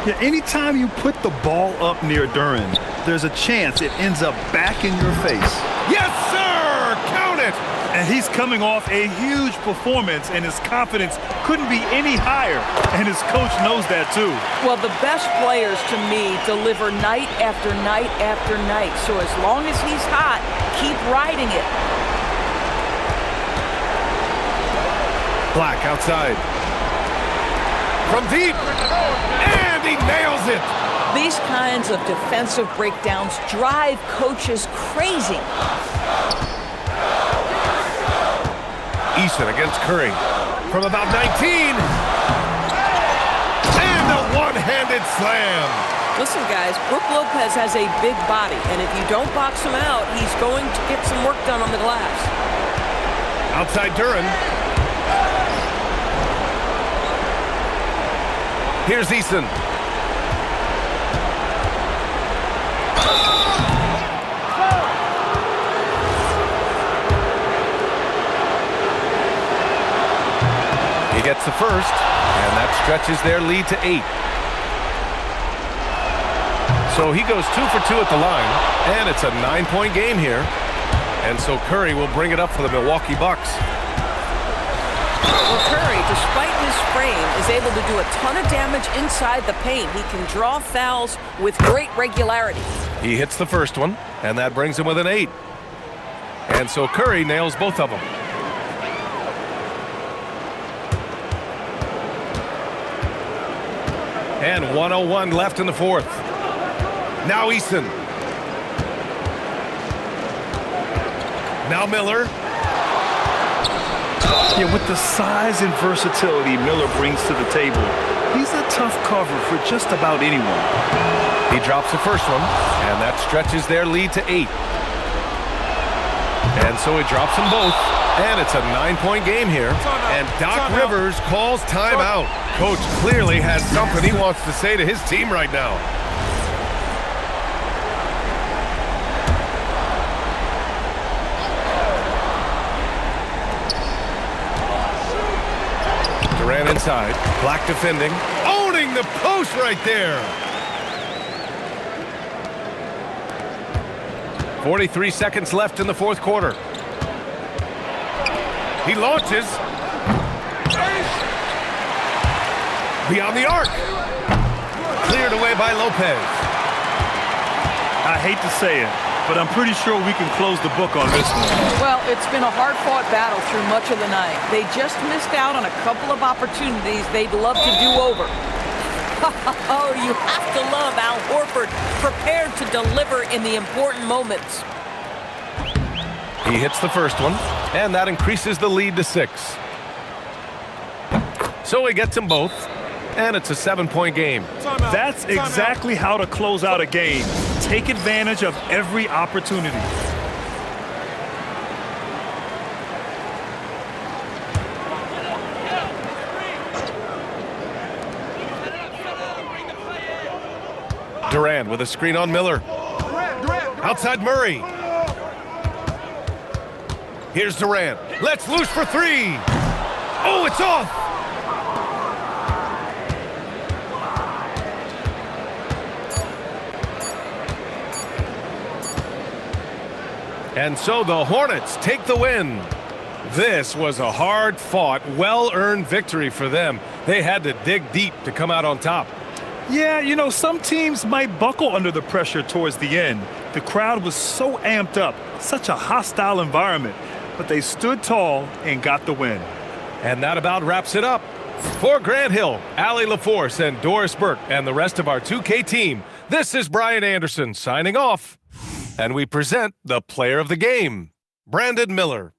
Yeah, anytime you put the ball up near Duran, there's a chance it ends up back in your face. Yes, sir! Count it! And he's coming off a huge performance, and his confidence couldn't be any higher. And his coach knows that, too. Well, the best players, to me, deliver night after night after night. So as long as he's hot, keep riding it. Black outside. From deep. And he nails it. These kinds of defensive breakdowns drive coaches crazy. Eason against Curry. From about 19. And a one-handed slam. Listen, guys, Brook Lopez has a big body, and if you don't box him out, he's going to get some work done on the glass. Outside Duran. Here's Eason. He gets the first, and that stretches their lead to 8. So he goes 2 for 2 at the line, and it's a 9-point game here. And so Curry will bring it up for the Milwaukee Bucks. Well, Curry, despite his frame, is able to do a ton of damage inside the paint. He can draw fouls with great regularity. He hits the first one, and that brings him with an 8. And so Curry nails both of them. And 1:01 left in the fourth. Now Eason. Now Miller. Yeah, with the size and versatility Miller brings to the table, he's a tough cover for just about anyone. He drops the first one, and that stretches their lead to 8. And so he drops them both, and it's a 9-point game here. And Doc Rivers calls timeout. Coach clearly has something he wants to say to his team right now. Durant inside. Black defending. Owning the post right there. 43 seconds left in the fourth quarter. He launches. Beyond the arc. Cleared away by Lopez. I hate to say it, but I'm pretty sure we can close the book on this one. Well, it's been a hard-fought battle through much of the night. They just missed out on a couple of opportunities they'd love to do over. Oh, you have to love Al Horford, prepared to deliver in the important moments. He hits the first one, and that increases the lead to 6. So he gets them both, and it's a 7-point game. That's exactly how to close out a game. Take advantage of every opportunity. Durant with a screen on Miller. Outside Murray. Here's Durant. Let's loose for 3. Oh, it's off. And so the Hornets take the win. This was a hard-fought, well-earned victory for them. They had to dig deep to come out on top. Yeah, you know, some teams might buckle under the pressure towards the end. The crowd was so amped up, such a hostile environment, but they stood tall and got the win. And that about wraps it up. For Grant Hill, Allie LaForce, and Doris Burke, and the rest of our 2K team, this is Brian Anderson signing off. And we present the player of the game, Brandon Miller.